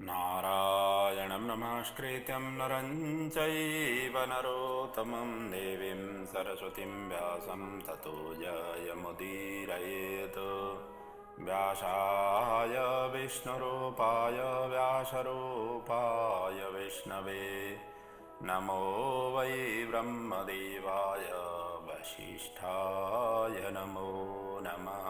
नारायणं नमस्कृत्यं नरं चैव नरोत्तमं देवीं सरस्वतीं व्यासं ततो जयमुदीरयेत्। व्यासाय विष्णुरूपाय व्यासरूपाय विष्णवे नमो वै ब्रह्मदेवाय वसिष्ठाय नमो नमः।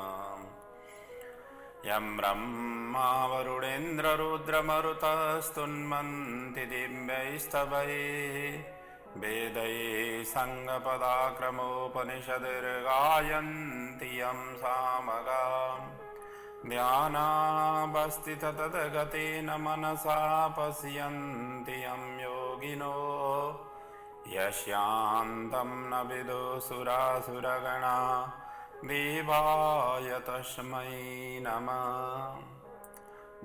यं ब्रह्मा वरुणेन्द्ररुद्रमरुतस्तुन्वन्ति दिव्यैस्तवैः वेदैः सङ्गपदाक्रमोपनिषदिर्गायन्ति यं सामगाम् ध्यानावस्थिततद्गतेन मनसा पश्यन्ति यं योगिनो यस्यान्तं न विदुसुरासुरगणा देवाय तस्मै नमः।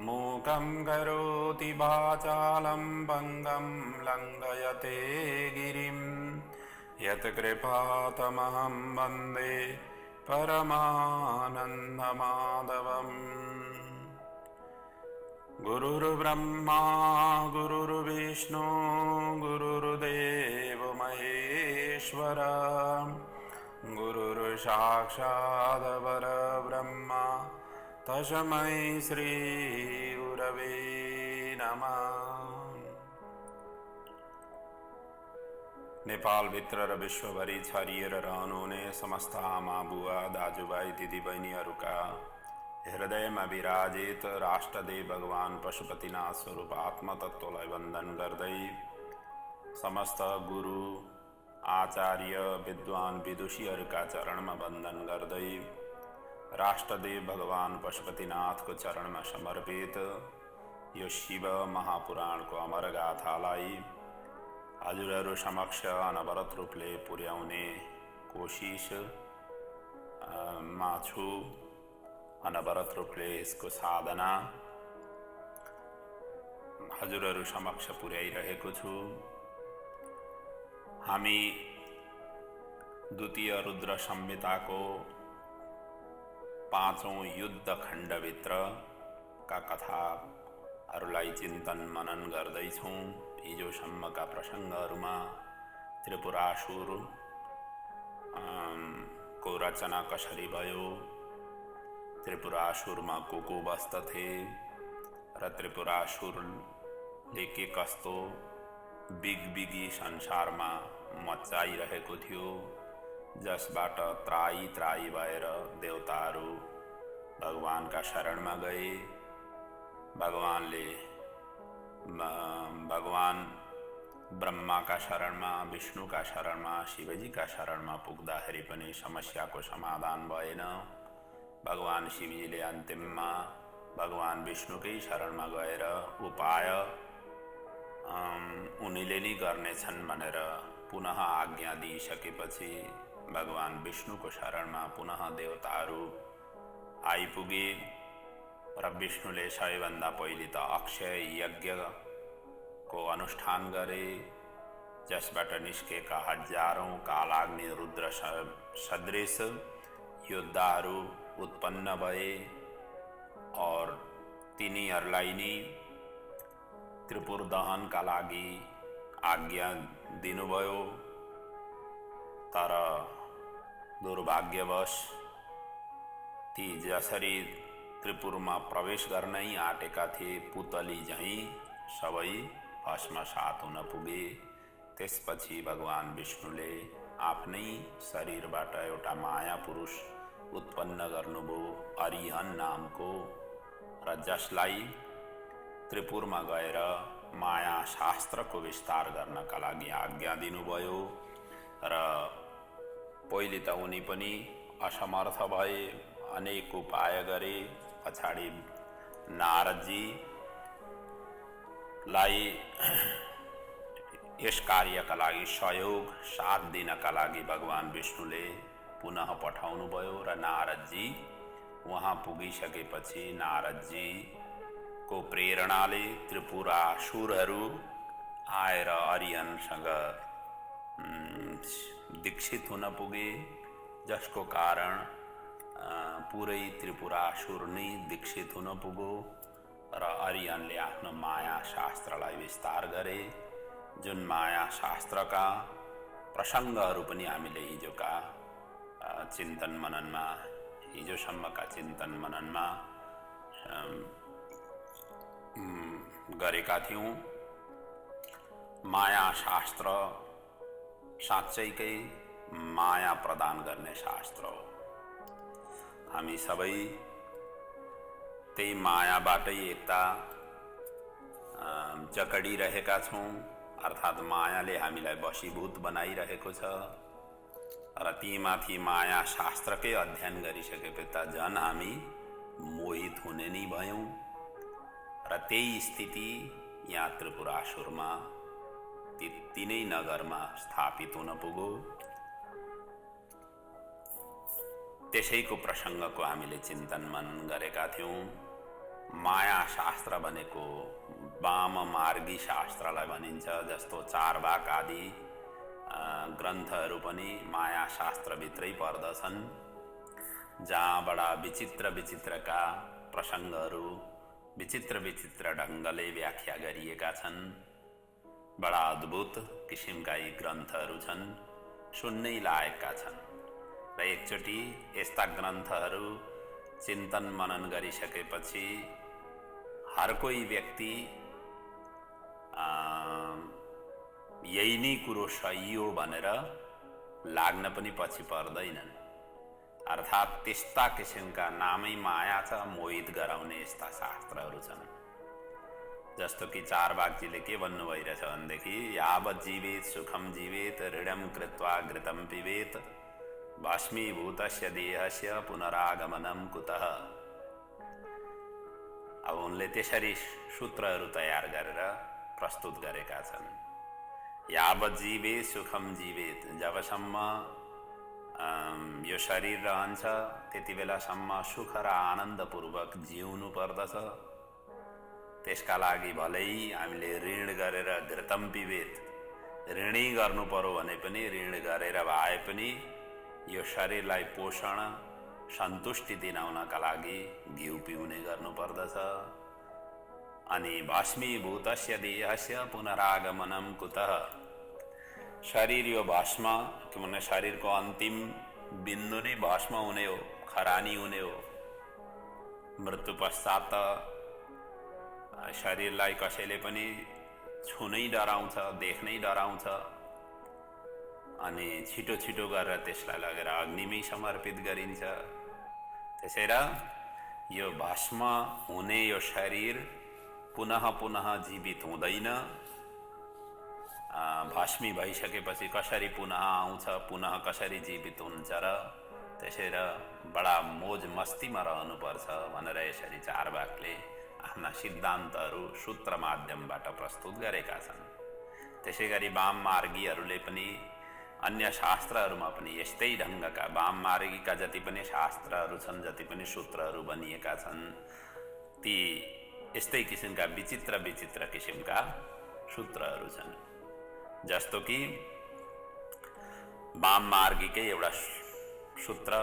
मूकं करोति वाचालं पङ्गं लङ्घयते गिरिं यत्कृपातमहं वन्दे परमानन्दमाधवम्। गुरुर्ब्रह्मा गुरुर्विष्णु गुरुर्देवो महेश्वर गुरुर्साक्षात् परब्रह्मा तस्मै श्री गुरवे नमः। नेपाल भित्र र विश्वभरि छरिएर रहनुहुने समस्त आमा बुवा दाजुभाइ दिदीबहिनीहरूका हृदयमा विराजित राष्ट्रदेव भगवान पशुपतिनाथ स्वरूप आत्मतत्त्वलाई वन्दन गर्दै समस्त गुरु आचार्य विद्वान विदुषीहरूका चरणमा वन्दन गर्दै राष्ट्रदेव भगवान पशुपतिनाथको चरणमा समर्पित यो शिव महापुराणको अमर गाथालाई हजुरहरू समक्ष अनवरत रूपले पुर्याउने कोसिसमा छु। अनवरत रूपले यसको साधना हजुरहरू समक्ष पुर्याइरहेको छु। हामी द्वितीय रुद्र संहिताको 5औं युद्ध खण्डभित्रका कथाहरूलाई चिन्तन मनन गर्दैछौँ। हिजोसम्मका प्रसङ्गहरूमा त्रिपुरासुर को रचना कसरी भयो, त्रिपुरासुरमा को बस्दथे र त्रिपुरासुरले के कस्तो बिगबिगी संसारमा मच्चाइरहेको थियो, जसबाट त्राही त्राही भएर देवताहरू भगवानका शरणमा गए। भगवान ब्रह्माका शरणमा, विष्णुका शरणमा, शिवजीका शरणमा पुग्दाखेरि पनि समस्याको समाधान भएन। भगवान शिवजीले अन्तिममा भगवान विष्णुकै शरणमा गएर उपाय उनीले नै गर्नेछन् भनेर पुनः आज्ञा दिइसकेपछि भगवान विष्णुको शरणमा पुनः देवताहरू आइपुगे र विष्णुले सबैभन्दा पहिले त अक्षय यज्ञको अनुष्ठान गरे, जसबाट निस्केका हजारौं कालाग्नि रुद्र सदृश योद्धाहरू उत्पन्न भए और तिनीहरूलाई नै त्रिपुर दहनका लागि आज्ञा दिनुभयो। तर दुर्भाग्यवश ती जसरी त्रिपुरमा प्रवेश गर्नै आँटेका थिए, पुतली झैं सबै भस्मसात हुन पुगे। त्यसपछि भगवान विष्णुले आफ्नै शरीरबाट एउटा माया पुरुष उत्पन्न गर्नुभयो, अरिहन नामको, र जसलाई त्रिपुरमा गएर माया शास्त्रको विस्तार गर्नका लागि आज्ञा दिनुभयो। र पहिले त उनी पनि असमर्थ भए, अनेक उपाय गरे। पछाडि नारदजीलाई यस कार्यका लागि सहयोग साथ दिनका लागि भगवान विष्णुले पुनः पठाउनु भयो र नारदजी वहाँ पुगिसकेपछि नारदजीको प्रेरणाले त्रिपुरासुरहरू आएर अरिहनसँग दीक्षित हुन पुगे, जसको कारण पुरै त्रिपुरासुर नै दीक्षित हुन पुगो र अरियनले आफ्नो माया शास्त्रलाई विस्तार गरे। जुन माया शास्त्रका प्रसङ्गहरू पनि हामीले हिजोका चिन्तन मननमा, हिजोसम्मका चिन्तन मननमा गरेका थियौँ। माया शास्त्र साँच्चैकै माया प्रदान गर्ने शास्त्र हो। हामी सबै त्यही मायाबाटै एकता जकडिरहेका छौँ, अर्थात् मायाले हामीलाई वशीभूत बनाइरहेको छ। र तीमाथि माया शास्त्रकै अध्ययन गरिसकेपछि त झन् हामी मोहित हुने नै भयौँ। र त्यही स्थिति यहाँ त्रिपुरासुरमा तिनै नगरमा स्थापित हुन पुग्यो। त्यसैको प्रसङ्गको हामीले चिन्तन मनन गरेका थियौँ। माया शास्त्र भनेको वाम मार्गी शास्त्रलाई भनिन्छ, जस्तो चारवाक आदि ग्रन्थहरू पनि माया शास्त्रभित्रै पर्दछन्, जहाँ बडा विचित्र विचित्रका प्रसङ्गहरू विचित्र विचित्र ढङ्गले व्याख्या गरिएका छन्। बडा अद्भुत किसिमका यी ग्रन्थहरू छन्, सुन्नै लायकका छन्। र एकचोटि यस्ता ग्रन्थहरू चिन्तन मनन गरिसकेपछि हर कोही व्यक्ति यही नै कुरो सही हो भनेर लाग्न पनि पछि पर्दैनन्। अर्थात् त्यस्ता किसिमका नामै माया छ, मोहित गराउने यस्ता शास्त्रहरू छन्। जस्तो कि चारवाकजीले के भन्नु भइरहेछ भनेदेखि, यावत् जीवेत सुखम जीवेत ऋणम कृत्वा घृतम पिबेत भस्मीभूतस्य देहस्य पुनरागमनम कुतः। अब उनले त्यसरी सूत्रहरू तयार गरेर प्रस्तुत गरेका छन्। यावत् जीवेत सुखम जीवेत, जबसम्म यो शरीर रहन्छ त्यति बेलासम्म सुख र आनन्दपूर्वक जिउनु पर्दछ। त्यसका लागि भलै हामीले ऋण गरेर घृतम पिबेत, ऋणै गर्नु पर्यो भने पनि ऋण गरेर भए पनि यो शरीरलाई पोषण सन्तुष्टि दिलाउनका लागि घिउ पिउने गर्नुपर्दछ। अनि भस्मीभूतस्य देहस्य पुनरागमनम कुतः। शरीर यो भस्म, किनभने शरीरको अन्तिम बिन्दु नै भस्म हुने हो, खरानी हुने हो। मृत्यु पश्चात शरीरलाई कसैले पनि छुनै डराउँछ, देख्नै डराउँछ। अनि छिटो छिटो गरेर त्यसलाई लगेर अग्निमै समर्पित गरिन्छ। त्यसैले यो भस्म हुने यो शरीर पुनः पुनः जीवित हुँदैन। भस्मी भइसकेपछि कसरी पुनः आउँछ, पुनः कसरी जीवित हुन्छ र त्यसैले बडा मोज मस्तीमा रहनुपर्छ भनेर यसरी चारवाकले आफ्ना सिद्धान्तहरू सूत्र माध्यमबाट प्रस्तुत गरेका छन्। त्यसै गरी वाम मार्गीहरूले पनि अन्य शास्त्रहरूमा पनि यस्तै ढङ्गका वाम मार्गीका जति पनि शास्त्रहरू छन्, जति पनि सूत्रहरू बनिएका छन्, ती यस्तै किसिमका विचित्र विचित्र किसिमका सूत्रहरू छन्। जस्तो कि वाम मार्गीकै एउटा सूत्र,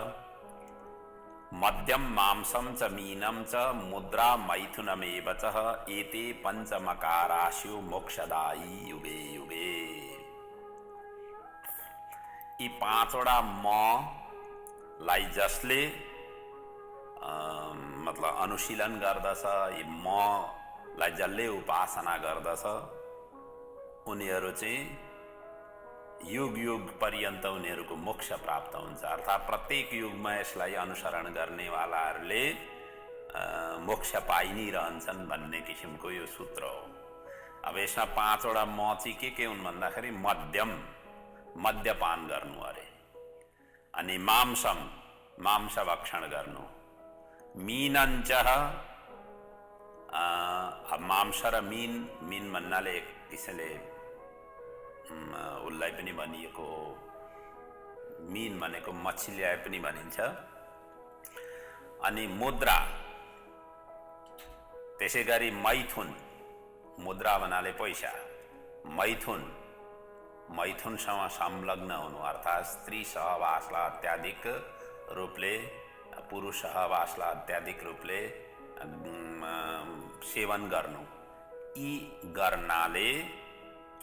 मध्यम मांसम च मीनम च मुद्रा मैथुनमेव च एते पञ्चमकारास्यो मोक्षदायी युगे युगे। यी पाँचवटा मलाई जसले मतलब अनुशीलन गर्दछ, यी मलाई जसले उपासना गर्दछ, उनीहरू चाहिँ युग युग पर्यन्त उनीहरूको मोक्ष प्राप्त हुन्छ। अर्थात् प्रत्येक युगमा यसलाई अनुसरण गर्नेवालाहरूले मोक्ष पाइ नै रहन्छन् भन्ने किसिमको यो सूत्र हो। अब यसमा पाँचवटा म चाहिँ के हुन् भन्दाखेरि, मध्यम, मद्यपान गर्नु अरे। अनि मांसम, मांस भक्षण गर्नु। मीनञ्च, मांस र मीन, मीन भन्नाले त्यसैले उसलाई पनि भनिएको हो, मीन भनेको मछलीलाई पनि भनिन्छ। अनि मुद्रा, त्यसै गरी मैथुन, मुद्रा भन्नाले पैसा, मैथुन, मैथुनसँग संलग्न हुनु अर्थात् स्त्री सहवासलाई अत्याधिक रूपले, पुरुष सहवासलाई अत्याधिक रूपले सेवन गर्नु, यी गर्नाले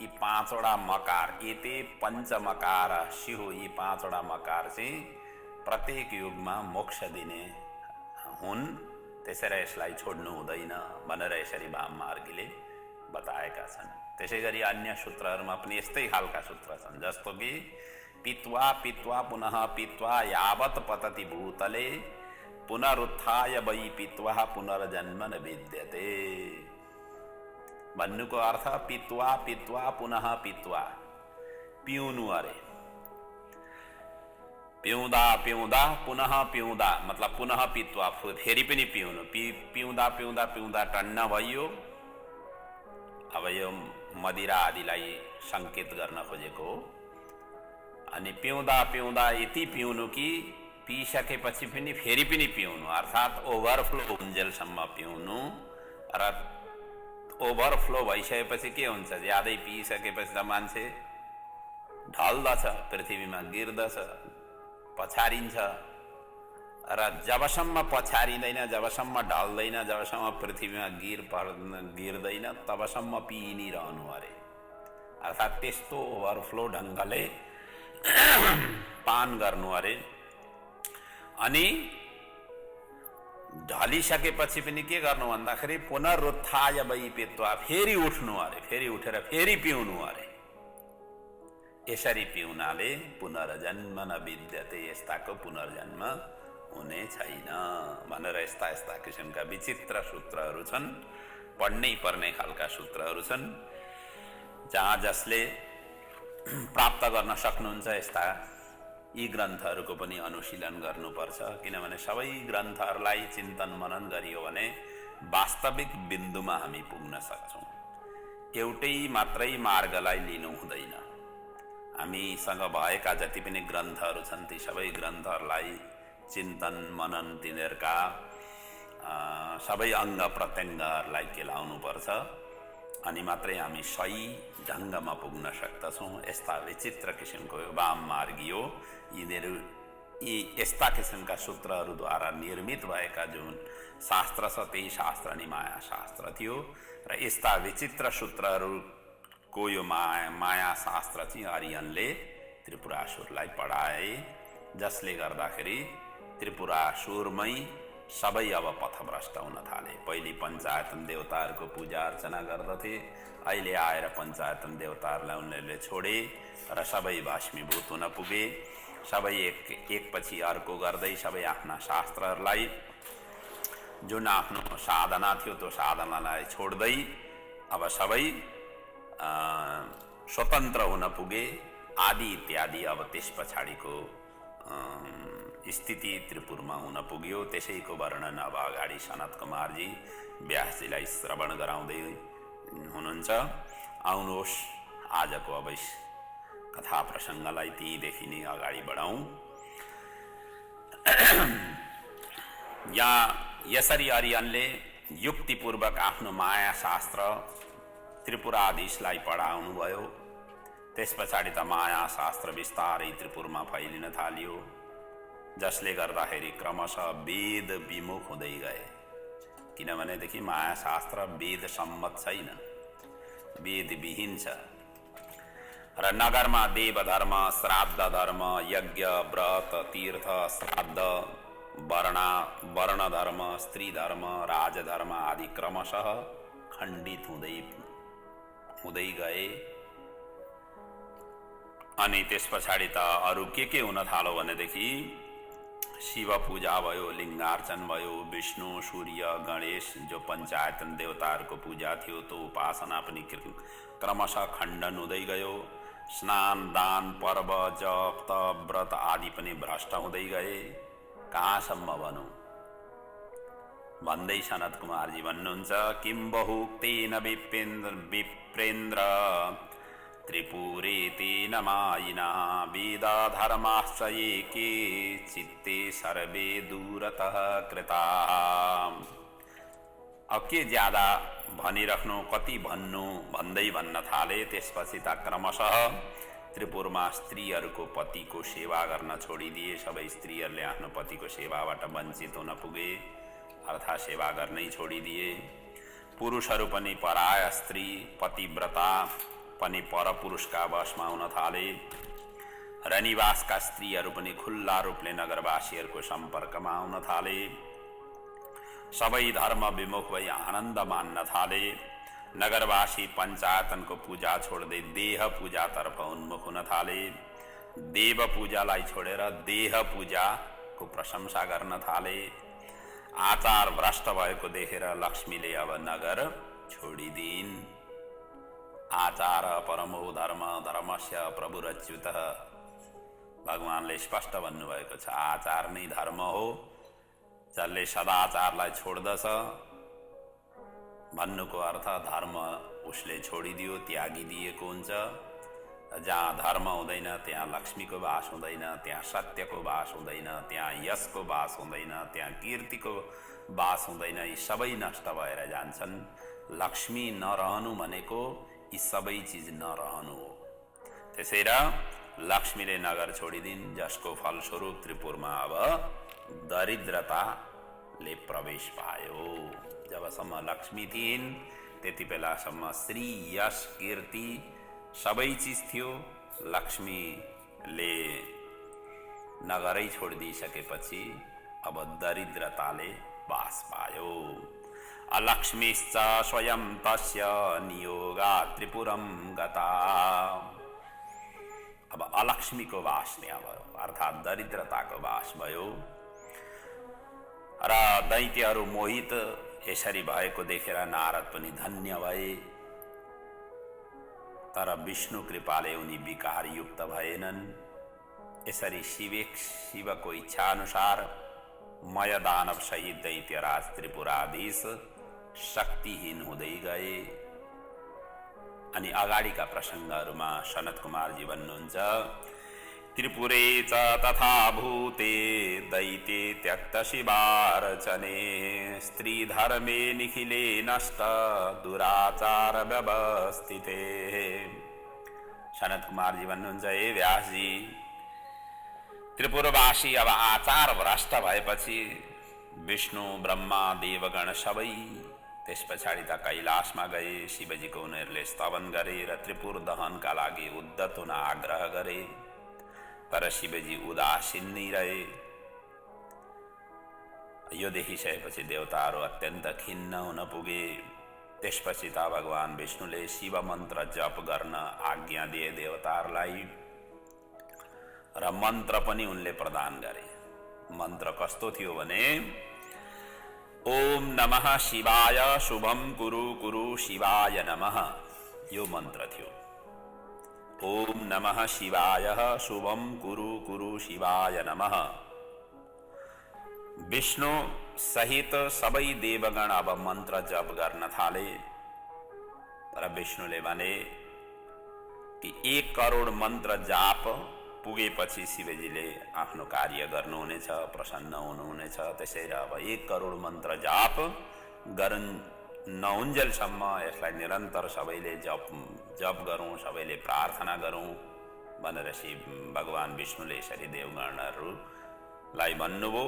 यी पाँचवटा मकार, एते पञ्चमकार स्युः, यी पाँचवटा मकार चाहिँ प्रत्येक युगमा मोक्ष दिने हुन्, त्यसैले यसलाई छोड्नु हुँदैन भनेर यसरी वाममार्गीले बताएका छन्। त्यसै गरी अन्य सूत्रहरूमा पनि यस्तै खालका सूत्र छन्, जस्तो कि पीत्वा पीत्वा पुनः पीत्वा यावत् पतति भूतले पुनरुत्थाय वै पीत्वा पुनर्जन्म न विद्यते। भन्नुको अर्थ पीत्वा पीत्वा पुनः पीत्वा, पिउनु अरे, पिउँदा पिउँदा पुनः पिउँदा मतलब पुनः पीत्वा, फेरि पनि पिउनु, पिउँदा पिउँदा पिउँदा टन्न भइयो। अब यो मदिरा आदिलाई संकेत गर्न खोजेको हो। अनि पिउँदा पिउँदा यति पिउनु कि पिइसकेपछि पनि फेरि पनि पिउनु, अर्थात् ओभरफ्लो हुन्जेलसम्म पिउनु। र ओभरफ्लो भइसकेपछि के हुन्छ, ज्यादै पिइसकेपछि त मान्छे ढल्दछ, पृथ्वीमा गिर्दछ, पछारिन्छ। र जबसम्म पछारिँदैन, जबसम्म ढल्दैन, जबसम्म पृथ्वीमा गिर्दैन, तबसम्म पिइ नै रहनु अरे। अर्थात् त्यस्तो ओभरफ्लो ढङ्गले पान गर्नु अरे। अनि ढलिसकेपछि पनि के गर्नु भन्दाखेरि पुनरुत्थाय वै पीत्वा, फेरि उठ्नु अरे, फेरि उठेर फेरि पिउनु अरे। यसरी पिउनाले पुनर्जन्म न विद्यते, यस्ताको पुनर्जन्म हुने छैन भनेर यस्ता यस्ता किसिमका विचित्र सूत्रहरू छन्, पढ्नै पर्ने खालका सूत्रहरू छन्। जहाँ जसले प्राप्त गर्न सक्नुहुन्छ यस्ता यी ग्रन्थहरूको पनि अनुशीलन गर्नुपर्छ, किनभने सबै ग्रन्थहरूलाई चिन्तन मनन गरियो भने वास्तविक बिन्दुमा हामी पुग्न सक्छौँ। एउटै मात्रै मार्गलाई लिनु हुँदैन। हामीसँग भएका जति पनि ग्रन्थहरू छन् ती सबै ग्रन्थहरूलाई चिन्तन मनन तिनीहरूका सबै अङ्ग प्रत्यङ्गहरूलाई केलाउनुपर्छ, अनि मात्रै हामी सही ढङ्गमा पुग्न सक्दछौँ। यस्ता विचित्र किसिमको वाममार्गी हो। यिनीहरू यी यस्ता किसिमका सूत्रहरूद्वारा निर्मित भएका जुन शास्त्र छ त्यही शास्त्र नि माया शास्त्र थियो। र यस्ता विचित्र सूत्रहरूको यो माया शास्त्र चाहिँ आर्यनले त्रिपुरासुरलाई पढाए, जसले गर्दाखेरि त्रिपुरासुरमै सबै अब पथभ्रष्ट हुन थाले। पहिले पञ्चायतन देवताहरूको पूजा अर्चना गर्दथे, अहिले आएर पञ्चायतन देवताहरूलाई उनीहरूले छोडे र सबै भस्मीभूत हुन पुगे। सबै एकपछि अर्को गर्दै सबै आफ्ना शास्त्रहरूलाई, जुन आफ्नो साधना थियो त्यो साधनालाई छोड्दै अब सबै स्वतन्त्र हुन पुगे आदि इत्यादि। अब त्यस पछाडिको स्थिति त्रिपुरमा हुन पुग्यो। त्यसैको वर्णन अब अगाडि सनत कुमारजी व्यासजीलाई श्रवण गराउँदै हुनुहुन्छ। आउनुहोस् आजको अब कथा प्रसङ्गलाई त्यहीदेखि नै अगाडि बढाउँ। यहाँ यसरी आर्यनले युक्तिपूर्वक आफ्नो माया शास्त्र त्रिपुराधीशलाई पढाउनु भयो। त्यस पछाडि त माया शास्त्र बिस्तारै त्रिपुरमा फैलिन थाल्यो, जसले गर्दाखेरि क्रमशः वेद विमुख हुँदै गए। किनभनेदेखि माया शास्त्र वेद सम्मत छैन, वेद विहीन छ। र नगरमा देवधर्म, श्राद्ध धर्म, यज्ञ, व्रत, तीर्थ, श्राद्ध, वर्ण धर्म, स्त्री धर्म, राजधर्म आदि क्रमशः खण्डित हुँदै गए। अनि त्यस पछाडि त अरू के हुन थाल्यो भनेदेखि शिव पूजा भयो, लिङ्गार्चन भयो, विष्णु, सूर्य, गणेश जो पञ्चायतन देवताहरूको पूजा थियो त्यो उपासना पनि क्रमशः खण्डन हुँदै गयो। स्नान, दान, पर्व, जप, तप, व्रत आदि पनि भ्रष्ट हुँदै गए। कहाँसम्म भनौँ भन्दै सनत कुमारजी भन्नुहुन्छ, किं बहुक्तेन विप्रेन्द्र त्रिपुरे तेन मायिना वेदा धर्माश्च एके चित्ते सर्वे दूरतः कृता। अब के ज्यादा भनिराख्नु, कति भन्नु भन्दै भन्न थाले। त्यसपछि त क्रमशः त्रिपुरमा स्त्रीहरूको पतिको सेवा गर्न छोडिदिए। सबै स्त्रीहरूले आफ्नो पतिको सेवाबाट वञ्चित हुन पुगे, अर्थात् सेवा गर्नै छोडिदिए। पुरुषहरू पनि पराय स्त्री पतिव्रता पनि परपुरुषका वशमा हुन थाले र निवासका स्त्रीहरू पनि खुल्ला रूपले नगरवासीहरूको सम्पर्कमा आउन थाले। सबै धर्म विमुख भई आनन्द मान्न थाले। नगरवासी पञ्चायतनको पूजा छोड्दै देह पूजातर्फ उन्मुख हुन थाले। देव पूजालाई छोडेर देह पूजाको प्रशंसा गर्न थाले। आचार भ्रष्ट भएको देखेर लक्ष्मीले अब नगर छोडिदिन्। आचार परमो धर्म धर्मस्य प्रभुरच्युतः, भगवानले स्पष्ट भन्नुभएको छ। आचार नै धर्म हो। जसले सदाचारलाई छोड्दछ भन्नुको अर्थ धर्म उसले छोडिदियो, त्यागिदिएको हुन्छ। जहाँ धर्म हुँदैन त्यहाँ लक्ष्मीको वास हुँदैन, त्यहाँ सत्यको वास हुँदैन, त्यहाँ यशको वास हुँदैन, त्यहाँ कीर्तिको वास हुँदैन। यी सबै नष्ट भएर जान्छन्। लक्ष्मी नरहनु भनेको यी सबै चिज नरहनु हो। त्यसैले लक्ष्मीले नगर छोडिदिन्, जसको फलस्वरूप त्रिपुरमा अब दरिद्रताले प्रवेश पायो। जबसम्म लक्ष्मी थिइन् त्यति बेलासम्म श्री यश कीर्ति सबै चिज थियो। लक्ष्मीले नगरै छोडिदिइसकेपछि अब दरिद्रताले वास पायो। अलक्ष्मीश्च स्वयं तस्य नियोगा त्रिपुरम गता। अब अलक्ष्मीको वास त्यहाँ भयो, अर्थात् दरिद्रताको वास भयो। र दैत्यहरू मोहित यसरी भएको देखेर नारद पनि धन्य भए। तर विष्णु कृपाले उनी विकारयुक्त भएनन्। यसरी शिवको इच्छा अनुसार मय दानव सहित दैत्यराज त्रिपुराधीश शक्तिहीन हुँदै गए। अनि अगाडिका प्रसङ्गहरूमा सनत कुमारजी भन्नुहुन्छ, त्रिपुरे च तथा भूते दैत्ये त्यक्त शिवार्चने स्त्री धर्मे निखिले नष्ट दुराचार व्यवस्थिते। सनत कुमारजी भन्नुहुन्छ, हे व्यासजी, त्रिपुरवासी अब आचार भ्रष्ट भएपछि विष्णु ब्रह्मा देवगण सबै त्यस पछाडि त कैलाशमा गए। शिवजीको उनीहरूले स्तवन गरे र त्रिपुर दहनका लागि उद्धत हुन आग्रह गरे। तर शिवजी उदासीन नै रहे। यो देखिसकेपछि देवताहरू अत्यन्त खिन्न हुन पुगे। त्यसपछि त भगवान विष्णुले शिव मन्त्र जप गर्न आज्ञा दिए देवताहरूलाई र मन्त्र पनि उनले प्रदान गरे। मन्त्र कस्तो थियो भने, ओम नमः शिवाय शुभम कुरु कुरु शिवाय नमः, यो मन्त्र थियो। ओम नमः शिवाय शुभम कुरु कुरु शिवाय नमः। विष्णु सहित सबै देवगण अब मन्त्र जप गर्न थाले। तर विष्णुले भने कि 1 करोड मन्त्र जाप पुगेपछि शिवजीले आफ्नो कार्य गर्नुहुनेछ, प्रसन्न हुनुहुनेछ। त्यसैले अब 1 करोड मन्त्र जाप नहुन्जेलसम्म यसलाई निरन्तर सबैले जप गरौँ, सबैले प्रार्थना गरौँ भनेर भगवान विष्णुले यसरी देवगणहरूलाई भन्नुभयो।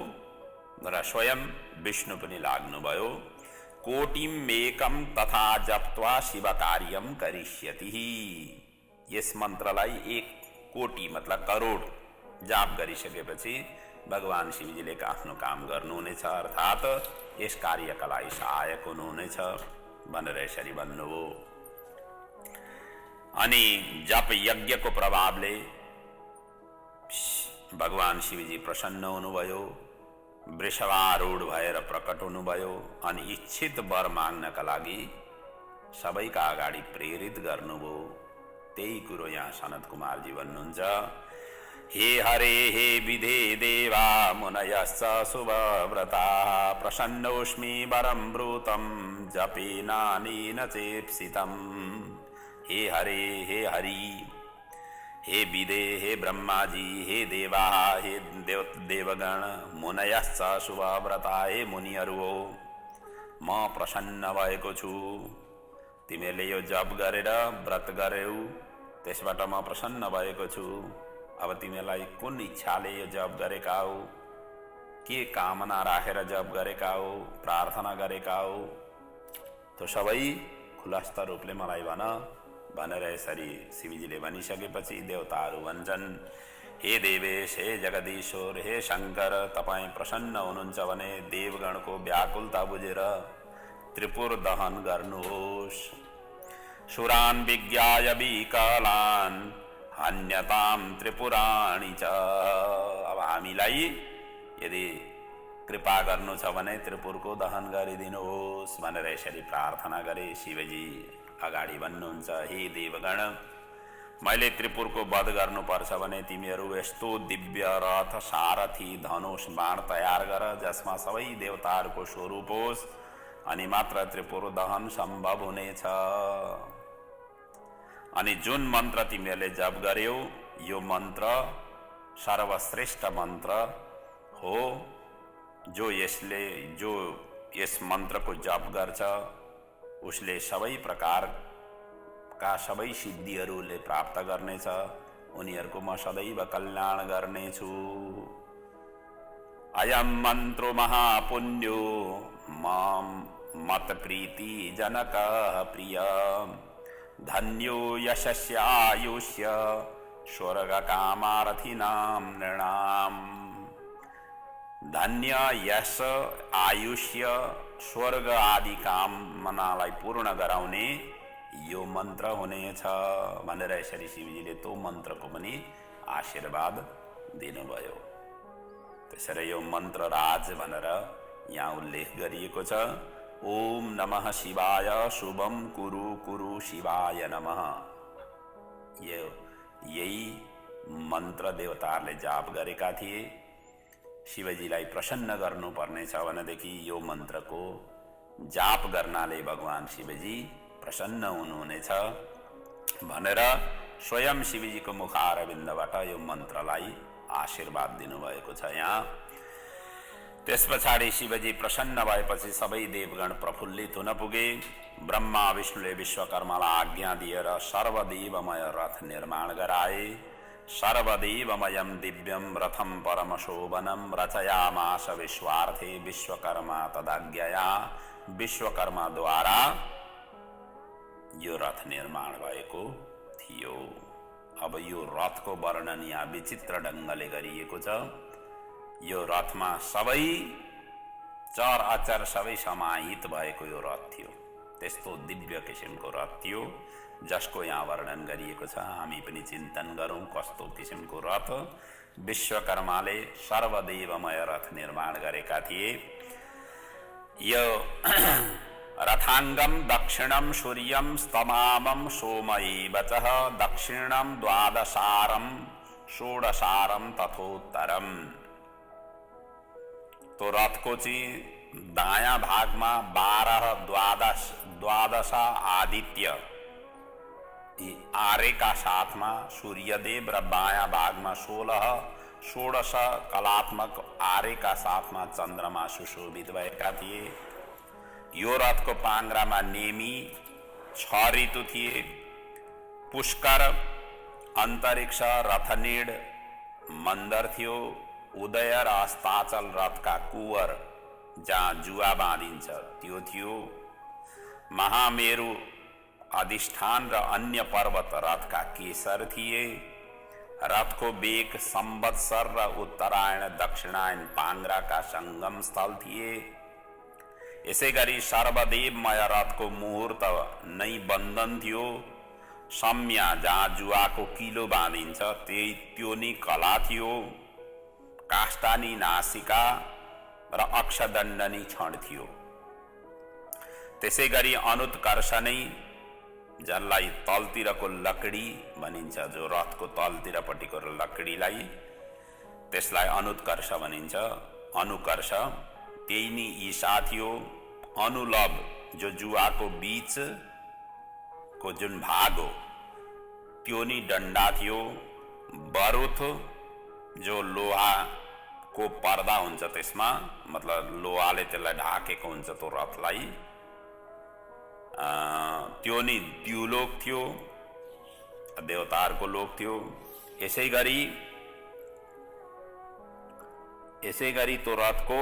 र स्वयं विष्णु पनि लाग्नुभयो। कोटिम एकम तथा जप्त्वा शिव कार्यम करिष्यति। यस मन्त्रलाई 1 कोटी मतलब करोड जाप गरिसकेपछि भगवान शिवजीले आफ्नो काम गर्नुहुनेछ, अर्थात् यस कार्यका लागि सहायक हुनुहुनेछ भनेर यसरी भन्नुभयो। अनि जप यज्ञको प्रभावले भगवान शिवजी प्रसन्न हुनुभयो। वृषभारूढ भएर प्रकट हुनुभयो अनि इच्छित वर माग्नका लागि सबैका अगाडि प्रेरित गर्नुभयो। त्यही कुरो यहाँ सनत कुमारजी भन्नुहुन्छ, हे हरे हे विधे देवा मुनयश्च शुभव्रता प्रसन्नोऽस्मि वरं ब्रूतं जपेनानेन चेप्सितं। हे हरे हे हरि, हे विदे हे ब्रह्माजी, हे देवा हे देवगण, मुनयश्च शुभव्रता, हे मुनिहरू हो, म प्रसन्न भएको छु। तिमीले यो जप गरेर व्रत गर्यौ, त्यसबाट म प्रसन्न भएको छु। अब तिमीलाई कुन इच्छाले यो जप गरेका हो, के कामना राखेर जप गरेका हो, प्रार्थना गरेका हो, तो सबै खुलस्त रूपले मलाई भन भनेर यसरी शिवजीले भनिसकेपछि देवताहरू भन्छन्, हे देवेश, हे जगदीश्वर, हे शङ्कर, तपाईँ प्रसन्न हुनुहुन्छ भने देवगणको व्याकुलता बुझेर त्रिपुर दहन गर्नुहोस्। सुरान् विज्ञाय विकलान् हन्यताम त्रिपुराणी च। अब हामीलाई यदि कृपा गर्नु छ भने त्रिपुरको दहन गरिदिनुहोस् भनेर यसरी प्रार्थना गरे। शिवजी अगाडि भन्नुहुन्छ, हे देवगण, मैले त्रिपुरको वध गर्नुपर्छ भने तिमीहरू यस्तो दिव्य रथ, सारथी, धनुष, बाण तयार गर जसमा सबै देवताहरूको स्वरूप होस्, अनि मात्र त्रिपुर दहन सम्भव हुनेछ। अनि जुन मन्त्र तिमीहरूले जप गर्यौ यो मन्त्र सर्वश्रेष्ठ मन्त्र हो। जो यस मन्त्रको जप गर्छ उसले सबै प्रकारका सबै सिद्धिहरूले प्राप्त गर्नेछ। उनीहरूको म सदैव कल्याण गर्नेछु। अयम मन्त्रो महापुण्यो मत प्रीति जनक प्रिय धन्यो यशस्य आयुष्य स्वर्ग कामारथिनां नृणाम। धन्य यश, आयुष्य, स्वर्ग आदि कामनालाई पूर्ण गराउने यो मन्त्र हुनेछ भनेर यसरी शिवजीले त्यो मन्त्रको पनि आशीर्वाद दिनुभयो। त्यसरी यो मन्त्र राज भनेर यहाँ उल्लेख गरिएको छ। ओम नमः शिवाय, शुभम कुरु कुरु शिवाय नमः। यही मन्त्र देवताहरूले जाप गरेका थिए। शिवजीलाई प्रसन्न गर्नुपर्ने छ भनेदेखि यो मन्त्रको जाप गर्नाले भगवान शिवजी प्रसन्न हुनुहुनेछ भनेर स्वयं शिवजीको मुखारविन्दबाट यो मन्त्रलाई आशीर्वाद दिनुभएको छ यहाँ। त्यस पछाडि शिवजी प्रसन्न भएपछि सबै देवगण प्रफुल्लित हुन पुगे। ब्रह्मा विष्णुले विश्वकर्मालाई आज्ञा दिएर सर्वदेवमय रथ निर्माण गराए। सर्वदेवमयं दिव्यं रथं परमशोभनं रचयामास विश्वार्थे विश्वकर्मा तदाज्ञया। विश्वकर्माद्वारा यो रथ निर्माण भएको थियो। अब यो रथको वर्णन यहाँ विचित्र ढङ्गले गरिएको छ। यो रथमा सबै चर अचर सबै समाहित भएको यो रथ थियो। त्यस्तो दिव्य किसिमको रथ थियो जसको यहाँ वर्णन गरिएको छ। हामी पनि चिन्तन गरौँ कस्तो किसिमको रथ विश्वकर्माले सर्वदेवमय रथ निर्माण गरेका थिए। यो रथाङ्गम दक्षिणम सूर्यम स्तमामं सोमैव च दक्षिणम द्वादशारं षोडशारं तथोत्तरम। तो रथको चाहिँ दायाँ भागमा 12, द्वादश आदित्य आर्यका साथमा सूर्यदेव र बायाँ भागमा 16, षोडश कलात्मक आर्यका साथमा चन्द्रमा सुशोभित भएका थिए। यो रथको पाङ्ग्रामा नेमी 6 ऋतु थिए। पुष्कर, अन्तरिक्ष, रथनीड, मन्दर थियो। उदय र अस्ताचल रथका कुवर जहाँ जुवा बाँधिन्छ त्यो थियो। महामेरु अधिष्ठान र अन्य पर्वत रथका केसर थिए। रथको बेग संवत्सर र उत्तरायण दक्षिणायन पाङ्ग्राका संगम स्थल थिए। यसै गरी सर्वदेवमय रथको मुहुर्त नै बन्धन थियो। सम्या जहाँ जुवाको किलो बाँधिन्छ त्यो नि कला थियो। काष्टानी नासिका र अक्षदण्डनी क्षण थियो। त्यसै गरी अनुत्कर्ष नै जसलाई तलतिरको लकडी भनिन्छ, जो रथको तलतिरपट्टिको लकडीलाई त्यसलाई अनुत्कर्ष भनिन्छ। अनुकर्ष त्यही नि ईशा थियो। अनुलभ जो जुवाको बीचको जुन भाग हो त्यो नि डन्डा थियो। बरुथ जो लोहाको पर्दा हुन्छ त्यसमा, मतलब लोहाले त्यसलाई ढाकेको हुन्छ त्यो रथलाई, त्यो नि द्युलोक थियो, देवताहरूको लोक थियो। यसै गरी त्यो रथको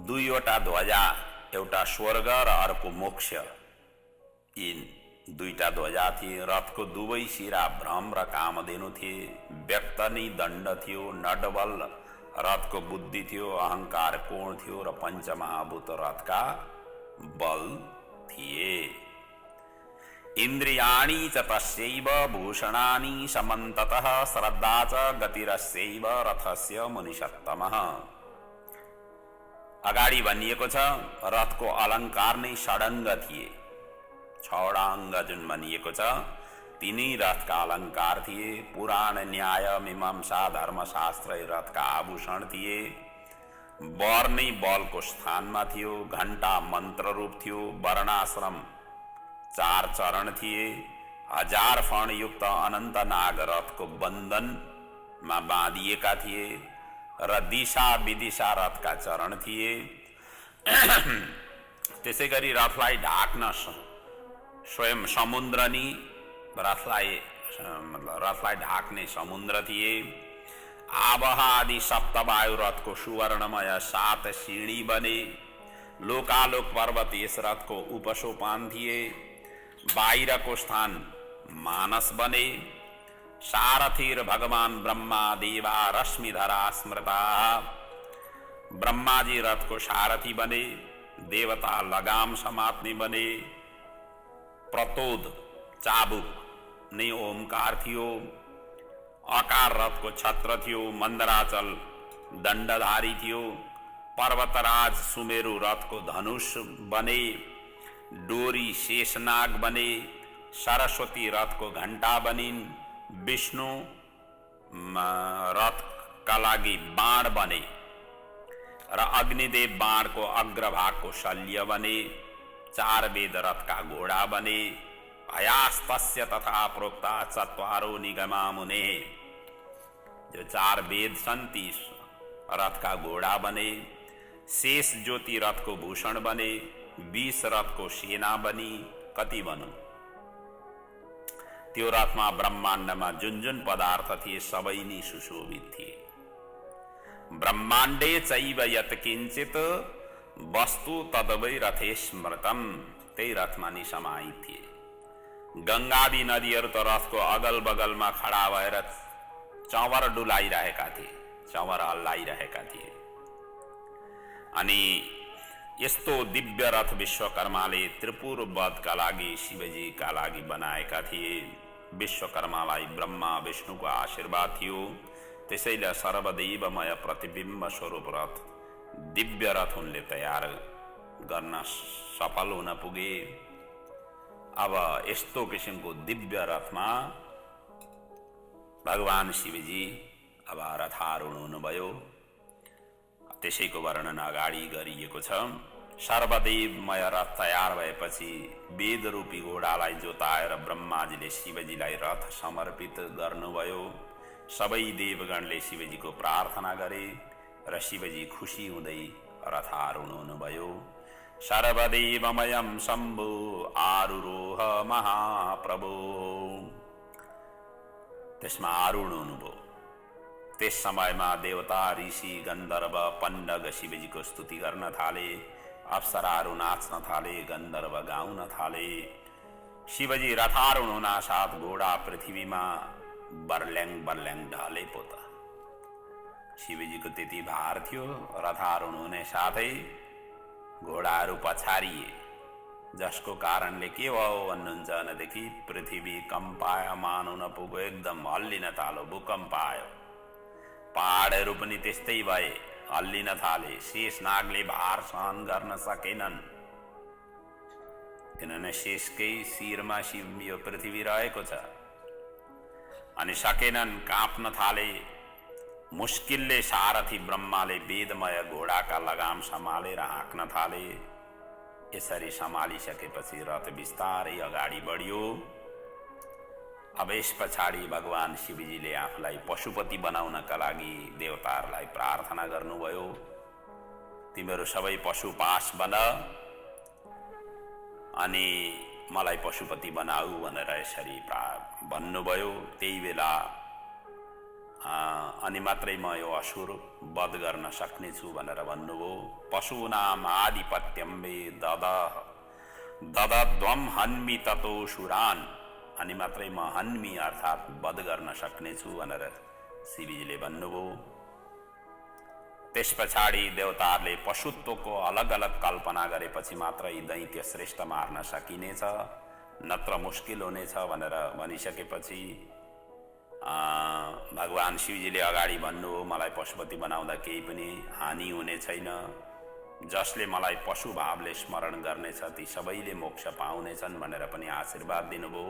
दुईवटा ध्वजा, एउटा स्वर्ग र अर्को मोक्ष, यी दुईटा ध्वजा थिए। रथको दुवै शिरा भ्रम र कामधेनु थिए। व्यक्तनी दण्ड थियो, नडबल रथको बुद्धि थियो, अहंकार कोण थियो र पञ्चमहाभूत रथका बल थिए। इन्द्रियाणि च तस्यैव भूषणानि समन्ततः श्रद्धा च गतिरस्यैव रथस्य मुनिषत्तमः। अगाडि भनिएको छ रथको अलङ्कार नै षडङ्ग थिए। छवटा अङ्ग जुन भनिएको छ तिनी रथका अलङ्कार थिए। पुराण न्याय मीमांसा धर्मशास्त्र रथका आभूषण थिए। वर नै बलको स्थानमा थियो। घण्टा मन्त्र रूप थियो। वर्णाश्रम 4 चरण थिए। 1000 फण युक्त अनन्त नाग रथको बन्धनमा बाँधिएका थिए र दिशा विदिशा रथका चरण थिए। त्यसै गरी रथलाई ढाक्न स्वयं समुद्र नि रथलाई ढाक्ने समुद्र थिए। आवह आदि सप्तवायु रथको सुवर्णमय 7 सिंढी बने। लोकालोक पर्वत यस रथको उपसोपान थिए। बाहिरको स्थान मानस बने। सारथी र भगवान ब्रह्मा देवा रश्मिधरा स्मृता। ब्रह्माजी रथको सारथी बने। देवता लगाम समात्ने बने। प्रतोद चाबुक नै ओमकार थियो। अकार रथको छत्र थियो। मन्दराचल दण्डधारी थियो। पर्वतराज सुमेरु रथको धनुष बने। डोरी शेषनाग बने। सरस्वती रथको घण्टा बनिन्। विष्णु रथका लागि बाण बने र अग्निदेव बाणको अग्रभागको शल्य बने। 4 वेद रथका घोडा बने। अयास्तस्य तथा प्रोक्ता चत्वारो निगमा मुने। जो 4 वेद छन् ती रथका घोडा बने। शेष ज्योति रथको भूषण बने। 20 रथको सेना बनी। कति भनौं? त्यो रथमा ब्रह्माण्डमा जुन जुन पदार्थ थिए सबै नै सुशोभित थिए। ब्रह्माण्डे चैव यत् किञ्चित वस्तु तदवै रथे स्मृतम। त्यही रथमा नि समाहित थिए। गंगादी नदीहरू त रथको अगल बगलमा खडा भएर चौवर डुलाइरहेका थिए। चौवर हल्लाइरहेका थिए। अनि यस्तो दिव्य रथ विश्वकर्माले त्रिपुर वधका लागि शिवजीका लागि बनाएका थिए। विश्वकर्मालाई ब्रह्मा विष्णुको आशीर्वाद थियो। त्यसैले सर्वदेवमय प्रतिबिम्ब स्वरूप रथ दिव्य रथ उनले तयार गर्न सफल हुन पुगे। अब यस्तो किसिमको दिव्य रथमा भगवान शिवजी अब रथारूढ हुनुभयो। त्यसैको वर्णन अगाडि गरिएको छ। सर्वदेवमय रथ तयार भएपछि वेद रूपी घोडालाई जोताएर ब्रह्माजीले शिवजीलाई रथ समर्पित गर्नुभयो। सबै देवगणले शिवजीको प्रार्थना गरे र शिवजी खुसी हुँदै रथारूढ हुनुभयो। सर्वदेवमयं शम्भो आरुरोह महाप्रभो। त्यसमा आरूढ हुनुभयो। त्यस समयमा देवता ऋषि गन्धर्व पण्डग शिवजीको स्तुति गर्न थाले। अप्सराहरू नाच्न थाले। गन्धर्व गाउन थाले। शिवजी रथारूढ हुना साथ घोडा पृथ्वीमा बर्ल्याङ बर्ल्याङ ढले पो त। शिवजीको त्यति भार थियो। रथारूढ हुने साथै घोडाहरू पछारिए। जसको कारणले के भयो भन्नुहुन्छ भनेदेखि पृथ्वी कम्पायमान हुन पुग्यो। एकदम हल्लिन थाल्यो। भूकम्प आयो। पहाडहरू पनि त्यस्तै भए। हल्लिन थाले। शेषनागले भार सहन गर्न सकेनन्। किनभने शेषकै शिरमा शिव यो पृथ्वी रहेको छ। अनि सकेनन्। काँप्न थाले। मुस्किलले सारथी ब्रह्माले वेदमय घोडाका लगाम सम्हालेर हाँक्न थाले। यसरी सम्हालिसकेपछि रथ बिस्तारै अगाडि बढ्यो। अब यस पछाडि भगवान शिवजीले आफूलाई पशुपति बनाउनका लागि देवताहरूलाई प्रार्थना गर्नुभयो। तिमीहरू सबै पशुपास बन अनि मलाई पशुपति बनाऊ भनेर यसरी भन्नुभयो। त्यही बेला अनि मात्रै म यो असुर वध गर्न सक्नेछु भनेर भन्नुभयो। पशूनाम आधिपत्यम वे ददध्वम हन्मि ततोऽसुरान्, अनि मात्रै म हन्मि अर्थात् वध गर्न सक्नेछु भनेर शिवजीले भन्नुभयो। त्यस पछाडि देवताहरूले पशुत्वको अलग अलग कल्पना गरेपछि मात्र यी दैत्य श्रेष्ठ मार्न सकिनेछ, नत्र मुस्किल हुनेछ भनेर भनिसकेपछि भगवान शिवजीले अगाडि भन्नु, मलाई पशुपति बनाउँदा केही पनि हानि हुने छैन, जसले मलाई पशु भावले स्मरण गर्नेछ ती सबैले मोक्ष पाउनेछन् भनेर पनि आशीर्वाद दिनुभयो।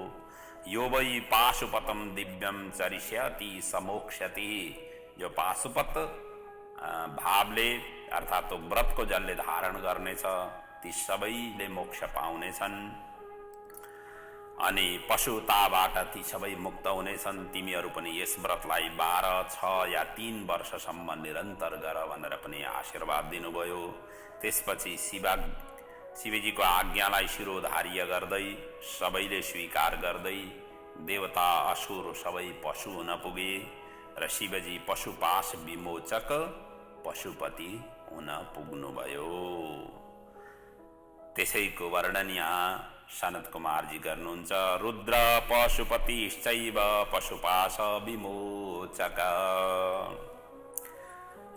यो वै पाशुपतम दिव्यम चरिष्यति समोक्ष्यति, जो पाशुपत भावले अर्थात् व्रतको जसले धारण गर्नेछ ती सबैले मोक्ष पाउनेछन्, अनि पशुताबाट ती सबै मुक्त हुनेछन्। तिमीहरू पनि यस व्रतलाई 12, 6 या 3 वर्षसम्म निरन्तर गर भनेर पनि आशीर्वाद दिनुभयो। त्यसपछि शिवजीको आज्ञालाई शिरोधार्य गर्दै सबैले स्वीकार गर्दै देवता असुर सबै पशु हुन पुगे र शिवजी पशुपाश विमोचक पशुपति हुन पुग्नुभयो। त्यसैको वर्णन यहाँ सनत कुमारजी गर्नुहुन्छ। रुद्र पशुपतिश्चैव पशुपाश विमोचक।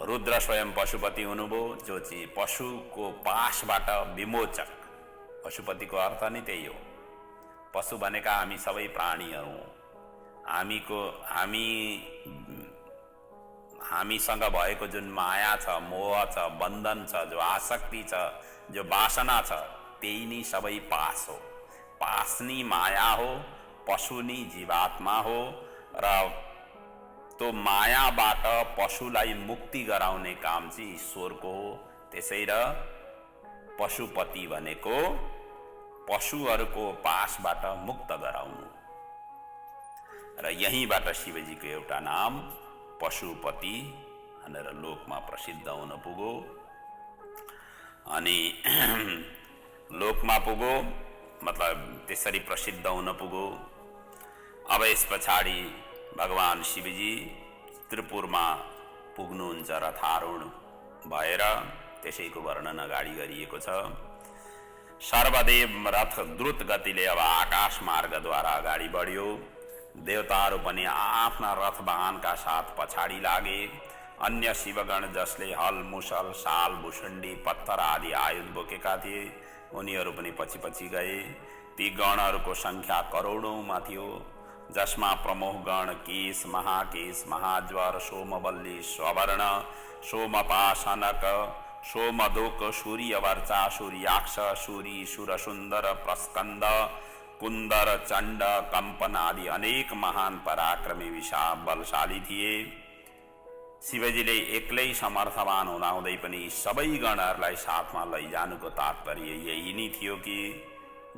रुद्र स्वयं पशुपति हुनुभयो, जो चाहिँ पशुको पाशबाट विमोचक। पशुपतिको अर्थ नै त्यही हो। पशु भनेका हामी सबै प्राणीहरू हौं। हामीसँग भएको जुन माया छ, मोह छ, बन्धन छ, जो आसक्ति छ, जो वासना छ, त्यही नै सबै पास हो। पास नै माया हो, पशु नै जीवात्मा हो र तो मायाबाट पशुलाई मुक्ति गराउने काम चाहिँ ईश्वरको हो। त्यसै र पशुपति भनेको पशुहरूको पासबाट मुक्त गराउनु र यहीँबाट शिवजीको एउटा नाम पशुपति भनेर लोकमा प्रसिद्ध हुन पुग्यो। अनि लोकमा पुग्यो मतलब त्यसरी प्रसिद्ध हुन पुग्यो। अब यस पछाडि भगवान शिवजी त्रिपुरमा पुग्नुहुन्छ रथारूढ भएर, त्यसैको वर्णन अगाडि गरिएको छ। सर्वदेव रथ द्रुत गतिले अब आकाश मार्गद्वारा अगाडि बढ्यो। देवताहरू पनि आफ्ना रथ वाहनका साथ पछाडि लागे। अन्य शिवगण जसले हल, मुसल, साल, भुसुण्डी, पत्थर आदि आयुध बोकेका थिए उनीहरू पनि पछि पछि गए। ती गणहरूको संख्या करोडौंमा थियो, जसमा प्रमुख गण केश, महाकेश, महाज्वर, सोमवल्ली, स्वर्ण, सोमपाशनक, सोमदोक, सूर्यवर्चा, सूर्याक्ष, सूरी, सुरसुन्दर, प्रस्कन्द, कुन्दर, चण्ड, कंपन आदि अनेक महान पराक्रमी विशाल बलशाली थिए। शिवजीले एक्लै समर्थवान हुँदाहुँदै पनि सबै गणहरूलाई साथमा लैजानुको तात्पर्य यही नै थियो कि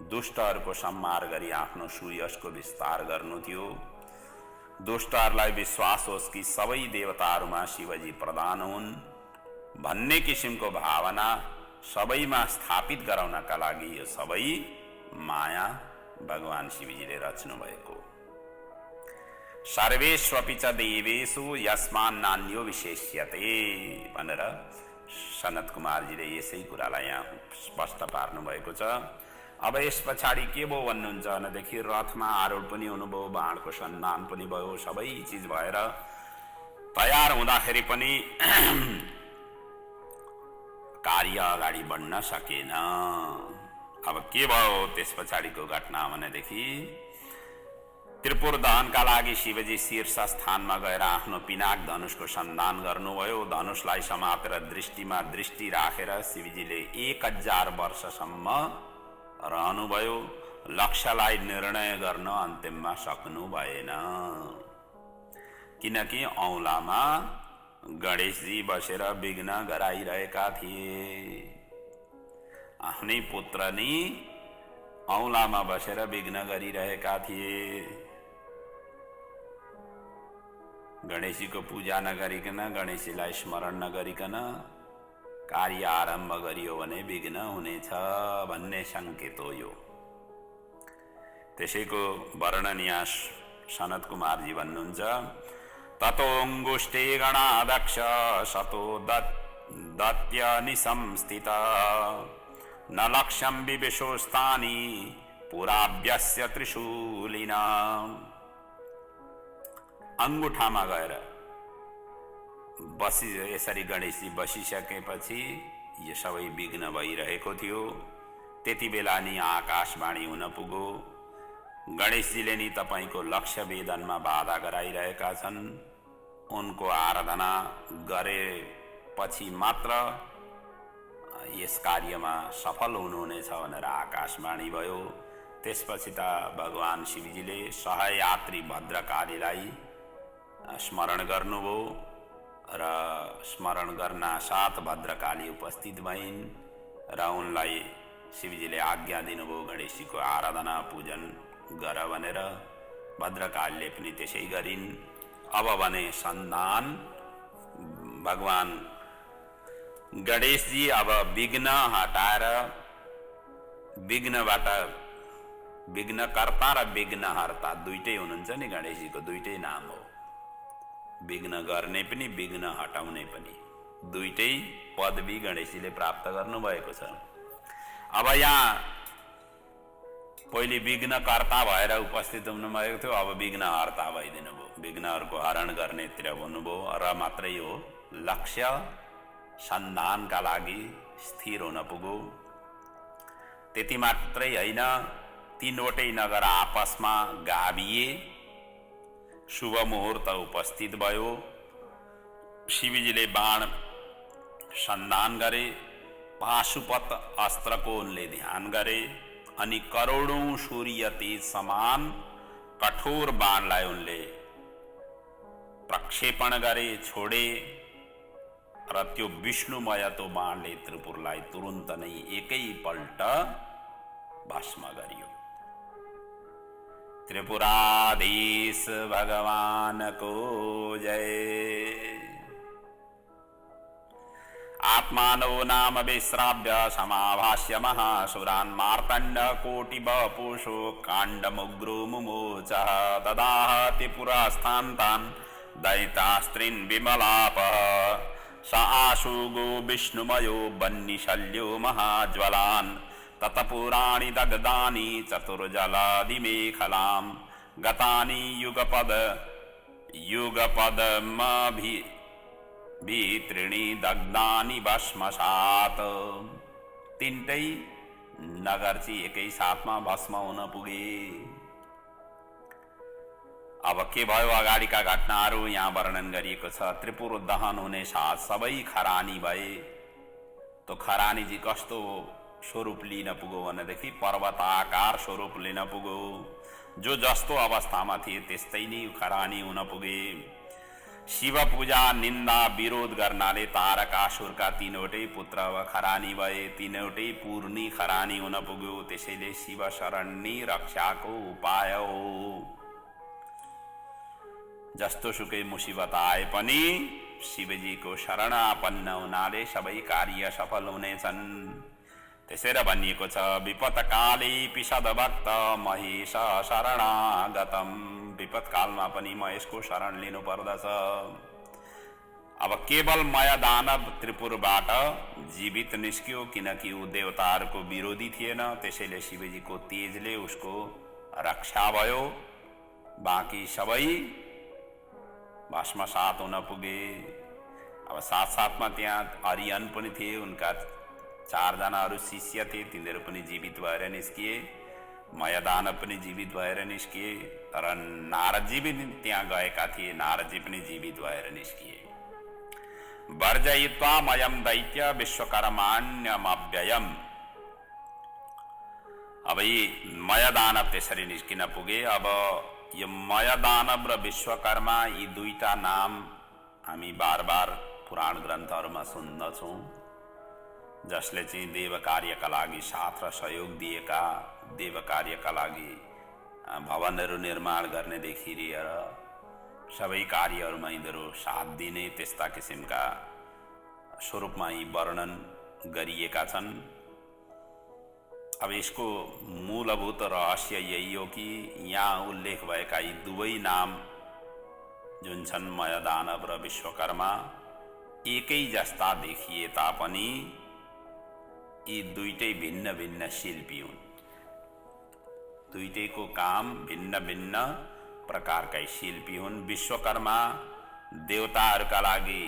दुष्टहरूको संहार गरी आफ्नो सुयशको विस्तार गर्नु थियो। दुष्टहरूलाई विश्वास होस् कि सबै देवताहरूमा शिवजी प्रधान हुन् भन्ने किसिमको भावना सबैमा स्थापित गराउनका लागि यो सबै माया भगवान शिवजीले रच्नु भएको। सर्वेष्वपि च देवेषु यस्मान् नान्यो विशेष्यते भनेर सनत कुमारजीले यसै कुरालाई यहाँ स्पष्ट पार्नु भएको छ। अब यस पछाडि के भयो भन्नुहुन्छ भनेदेखि रथमा आरूढ पनि हुनुभयो, बाणको सन्धान पनि भयो, सबै चिज भएर तयार हुँदाखेरि पनि कार्य अगाडि बढ्न सकेन। अब के भयो त्यस पछाडिको घटना भनेदेखि त्रिपुर दहनका लागि शिवजी शीर्ष स्थानमा गएर आफ्नो पिनाक धनुषको सन्धान गर्नुभयो। धनुषलाई समातेर दृष्टिमा दृष्टि राखेर शिवजीले 1000 वर्षसम्म रहनुभयो। लक्ष्यलाई निर्णय गर्न अन्तिममा सक्नु भएन, किनकि औंलामा गणेशजी बसेर विघ्न गराइरहेका थिए। आफ्नै पुत्र नि औंलामा बसेर विघ्न गरिरहेका थिए। गणेशजीको पूजा नगरिकन, गणेशजीलाई स्मरण नगरिकन कार्य आरम्भ गरियो भने विघ्न हुनेछ भन्ने संकेत हो यो। त्यसैको वर्णन यहाँ सनत कुमारजी भन्नुहुन्छ। ततोऽङ्गुष्ठे गणादक्ष शतो दत्यनिसंस्थिता न लक्ष्यं विविशोस्तानि पुराभ्यस्य त्रिशूलिना। अंगुठामा गएर यसरी गणेशजी बसिसकेपछि यो सबै विघ्न भइरहेको थियो। त्यति बेला नि आकाशवाणी हुन पुग्यो, गणेशजीले नि तपाईको लक्ष्य वेदनमा बाधा गराइरहेका छन्, उनको आराधना गरेपछि मात्र यस कार्यमा सफल हुनुहुनेछ भनेर आकाशवाणी भयो। त्यसपछि त भगवान शिवजीले सहयात्री भद्रकालीलाई स्मरण गर्नुभयो र स्मरण गर्न साथ भद्रकाली उपस्थित भइन् र उनलाई शिवजीले आज्ञा दिनुभयो गणेशजीको आराधना पूजन गर भनेर। भद्रकालीले पनि त्यसै गरिन्। अब भने सन्धान भगवान गणेशजी अब विघ्न हटाएर, विघ्नबाट विघ्नकर्ता र विघ्नहर्ता दुईटै हुनुहुन्छ नि, गणेशजीको दुईटै नाम हो। विघ्न गर्ने पनि विघ्न हटाउने पनि दुईटै पदवी गणेशजीले प्राप्त गर्नुभएको छ। अब यहाँ पहिले विघ्नकर्ता भएर उपस्थित हुनुभएको थियो, अब विघ्नहर्ता भइदिनु भयो, विघ्नहरूको हरण गर्नेतिर हुनुभयो र मात्रै हो लक्ष्य सन्धानका लागि स्थिर हुन पुग्यो। त्यति मात्रै होइन, तीनवटै नगर आपसमा गाभिए, शुभ मुहूर्त उपस्थित भयो। शिवजीले बाण सन्धान गरे, पाशुपत अस्त्रको उनले ध्यान गरे अनि करोडौं सूर्य तेज समान कठोर बाणलाई उनले प्रक्षेपण गरे, छोडे र त्यो विष्णुमय तो बाणले त्रिपुरलाई तुरुन्त नै एकैपल्ट भस्म गरियो। त्रिपुराधीश भगवान को जय। आत्मानो नाम विश्राव्य समाभाष्य महासुरान् मार्तण्ड कोटि बपुषो काण्डमुग्रो मुमोचः ददाह त्रिपुरास्थान्तान् दैतास्त्रीन् विमलापः स आशुगो विष्णुमयो बन्निशल्यो महाज्वलान् ततपुराणि दग्धानि चतुर्जलादिमेखलां गतानि युगपदमभित्रीणि दग्धानि भस्मसात्। तीनटै नगर चाहिँ एकै साथमा भस्म हुन पुगे। अब के भयो, अगाडिका घटनाहरू यहाँ वर्णन गरिएको छ। त्रिपुर दहन हुने साथ सबै खरानी भए। तो खरानी जी कस्तो स्वरूप लिन पुग्यो भनेदेखि पर्वताकार स्वरूप लिन पुग्यो। जो जस्तो अवस्थामा थिए त्यस्तै नै खरानी हुन पुगे। शिव पूजा निन्दा विरोध गर्नाले तारकासुरका तीनवटै पुत्र खरानी भए, तीनवटै पूर्णी खरानी हुन पुग्यो। त्यसैले शिव शरण नै रक्षाको उपाय हो। जस्तो सुकै मुसिबत आए पनि शिवजीको शरणापन्न हुनाले सबै कार्य सफल हुनेछन्। त्यसैले भनिएको छ विपत्काले पिसदभक्त महेश शरणागतम। विपत्कालमा पनि महेशको शरण लिनु पर्दछ। अब केवल मय दानव त्रिपुरबाट जीवित निस्क्यो, किनकि ऊ देवताहरूको विरोधी थिएन। त्यसैले शिवजीको तेजले उसको रक्षा भयो। बाँकी सबै भस्मसात हुन पुगे। अब साथ साथमा त्यहाँ अरियन पनि थिए, उनका 4 जना अरू शिष्य थिए, तिनीहरू पनि जीवित भएर निस्किए। मयदानव पनि जीवित भएर निस्किए र नारदजी पनि त्यहाँ गएका थिए, नारदजी पनि जीवित भएर निस्किए। वर्जयित्वा मयम दैत्य विश्वकर्माण्यमव्ययम्। अब यी मयदानव त्यसरी निस्किन पुगे। अब यो मयदानव र विश्वकर्मा यी दुईटा नाम हामी बार बार पुराण ग्रन्थहरूमा सुन्दछौँ, जसले चाहिँ देव कार्यका लागि साथ र सहयोग दिएका, देव कार्यका लागि भवनहरू निर्माण गर्नेदेखि लिएर सबै कार्यहरूमा यिनीहरू साथ दिने, त्यस्ता किसिमका स्वरूपमा यी वर्णन गरिएका छन्। अब यसको मूलभूत रहस्य यही हो कि यहाँ उल्लेख भएका यी दुवै नाम जुन छन् मय दानव र विश्वकर्मा एकै जस्ता देखिए तापनि यी दुईटै भिन्न भिन्न शिल्पी हुन्। दुईटैको काम भिन्न भिन्न प्रकारका शिल्पी हुन्। विश्वकर्मा देवताहरूका लागि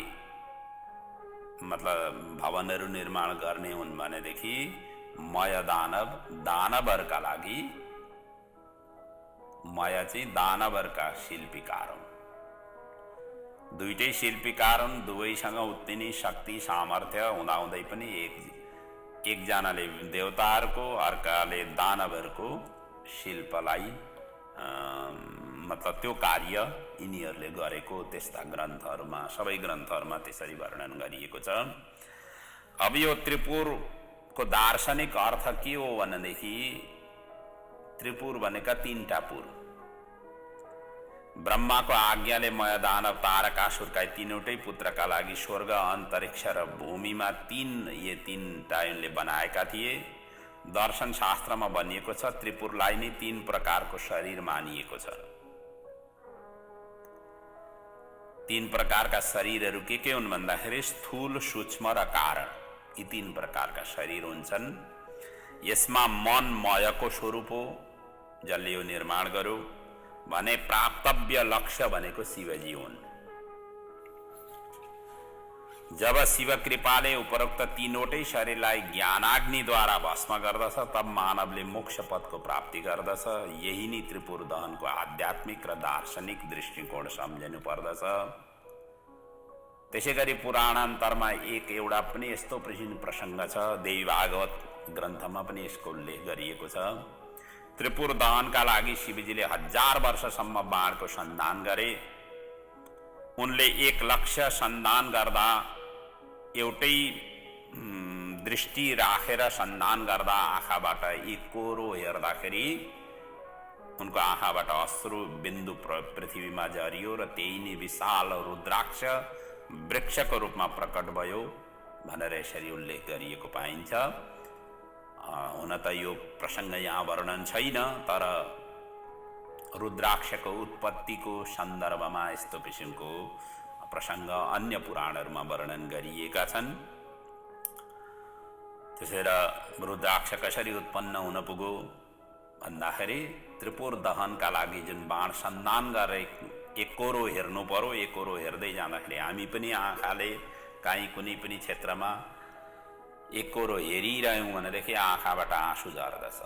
मतलब भवनहरू निर्माण गर्ने हुन् भनेदेखि मय दानव दानवहरूका लागि मय चाहिँ दानवहरूका शिल्पीकार हुन्। दुईटै शिल्पीकार हुन्। दुवैसँग उत्तिनै शक्ति सामर्थ्य हुँदाहुँदै पनि एकजनाले देवताहरूको अर्काले दानवहरूको शिल्पलाई मतलब त्यो कार्य यिनीहरूले गरेको त्यस्ता ग्रन्थहरूमा सबै ग्रन्थहरूमा त्यसरी वर्णन गरिएको छ। अब यो त्रिपुरको दार्शनिक अर्थ के हो भनेदेखि त्रिपुर भनेका तीनटा पुर। ब्रह्माको आज्ञाले मय दानव तारकासुरका तीनवटै पुत्रका लागि स्वर्ग अन्तरिक्ष र भूमिमा तीनटा यिनले बनाएका थिए। दर्शन शास्त्रमा भनिएको छ त्रिपुरलाई नै तीन प्रकारको शरीर मानिएको छ। तीन प्रकारका शरीरहरू के हुन् भन्दाखेरि स्थूल सूक्ष्म र कारण, यी तीन प्रकारका शरीर हुन्छन्। यसमा मन मयको स्वरूप हो, जसले यो निर्माण गर्यो भने प्राप्तव्य लक्ष्य भनेको शिवजी हुन्। जब शिव कृपाले उपरोक्त तीनवटै शरीरलाई ज्ञानाग्निद्वारा भस्म गर्दछ तब मानवले मोक्ष पदको प्राप्ति गर्दछ। यही नै त्रिपुर दहनको आध्यात्मिक र दार्शनिक दृष्टिकोण सम्झनु पर्दछ। त्यसैगरी पुराणान्तरमा एउटा पनि यस्तो प्रसङ्ग छ, देवी भागवत ग्रन्थमा पनि यसको उल्लेख गरिएको छ। त्रिपुर दहनका लागि शिवजीले 1000 वर्षसम्म बाणको सन्धान गरे। उनले एक लक्ष्य सन्धान गर्दा एउटै दृष्टि राखेर सन्धान गर्दा आँखाबाट एकोरो हेर्दाखेरि उनको आँखाबाट अश्रु बिन्दु पृथ्वीमा झरियो र त्यही नै विशाल रुद्राक्ष वृक्षको रूपमा प्रकट भयो भनेर यसरी उल्लेख गरिएको पाइन्छ। हुन त यो प्रसङ्ग यहाँ वर्णन छैन, तर रुद्राक्षको उत्पत्तिको सन्दर्भमा यस्तो किसिमको प्रसङ्ग अन्य पुराणहरूमा वर्णन गरिएका छन्। त्यसैले रुद्राक्ष कसरी उत्पन्न हुन पुग्यो भन्दाखेरि त्रिपुर दहनका लागि जुन बाण सन्धान गरे एकोरो हेर्नु पर्यो। एकोरो हेर्दै जाँदाखेरि हामी पनि आँखाले काहीँ कुनै पनि क्षेत्रमा एकोरो हेरिरह्यौँ भनेदेखि आँखाबाट आँसु झर्दछ।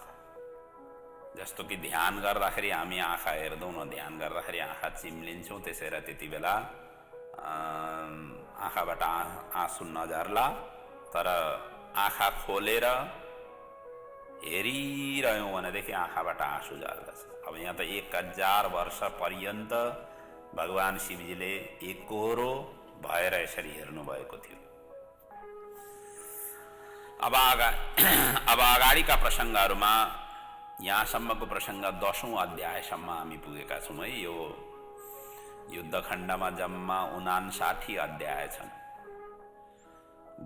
जस्तो कि ध्यान गर्दाखेरि हामी आँखा हेर्दैनौँ, ध्यान गर्दाखेरि आँखा चिम्लिन्छौँ, त्यसैले त्यति बेला आँखाबाट आँसु नझर्ला, तर आँखा खोलेर हेरिरह्यौँ भनेदेखि आँखाबाट आँसु झर्दछ। अब यहाँ त 1000 वर्ष पर्यन्त भगवान शिवजीले एकोरो भएर यसरी हेर्नु भएको थियो। अब अगाडिका प्रसङ्गहरूमा यहाँसम्मको प्रसङ्ग 10औं अध्यायसम्म हामी पुगेका छौँ है। यो युद्धखण्डमा जम्मा 59 अध्याय छन्।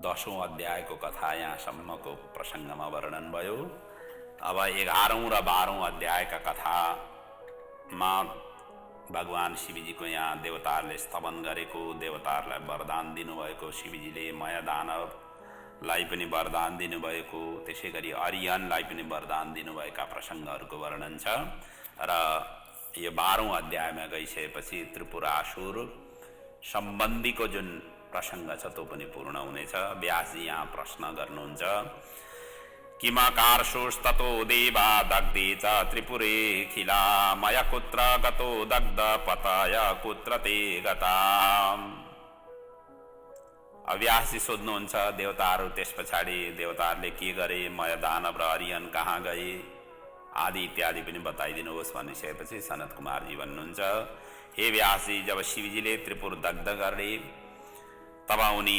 10औं अध्यायको कथा यहाँसम्मको प्रसङ्गमा वर्णन भयो। अब 11औं र 12औं अध्यायका कथामा भगवान शिवजीको यहाँ देवताहरूले स्तवन गरेको, देवताहरूलाई वरदान दिनुभएको, शिवजीले मय दानवलाई पनि वरदान दिनुभएको, त्यसै गरी अरिहनलाई पनि वरदान दिनुभएका प्रसङ्गहरूको वर्णन छ। र यो 12औं अध्यायमा गइसकेपछि त्रिपुरासुर सम्बन्धीको जुन प्रसङ्ग छ त्यो पनि पूर्ण हुनेछ। व्यासजी यहाँ प्रश्न गर्नुहुन्छ, किमकारशोस्ततो देवा दग्धे च त्रिपुरे खिला मय कुत्र गतो दग्ध पतय कुत्र ते गता। व्यासजी सोध्नुहुन्छ देवताहरू त्यस पछाडि देवताहरूले के गरे, मय दानव र अरिहन कहाँ गए आदि इत्यादि पनि बताइदिनुहोस् भनिसकेपछि सनत कुमारजी भन्नुहुन्छ, हे व्यासजी, जब शिवजीले त्रिपुर दग्ध गरे तब उनी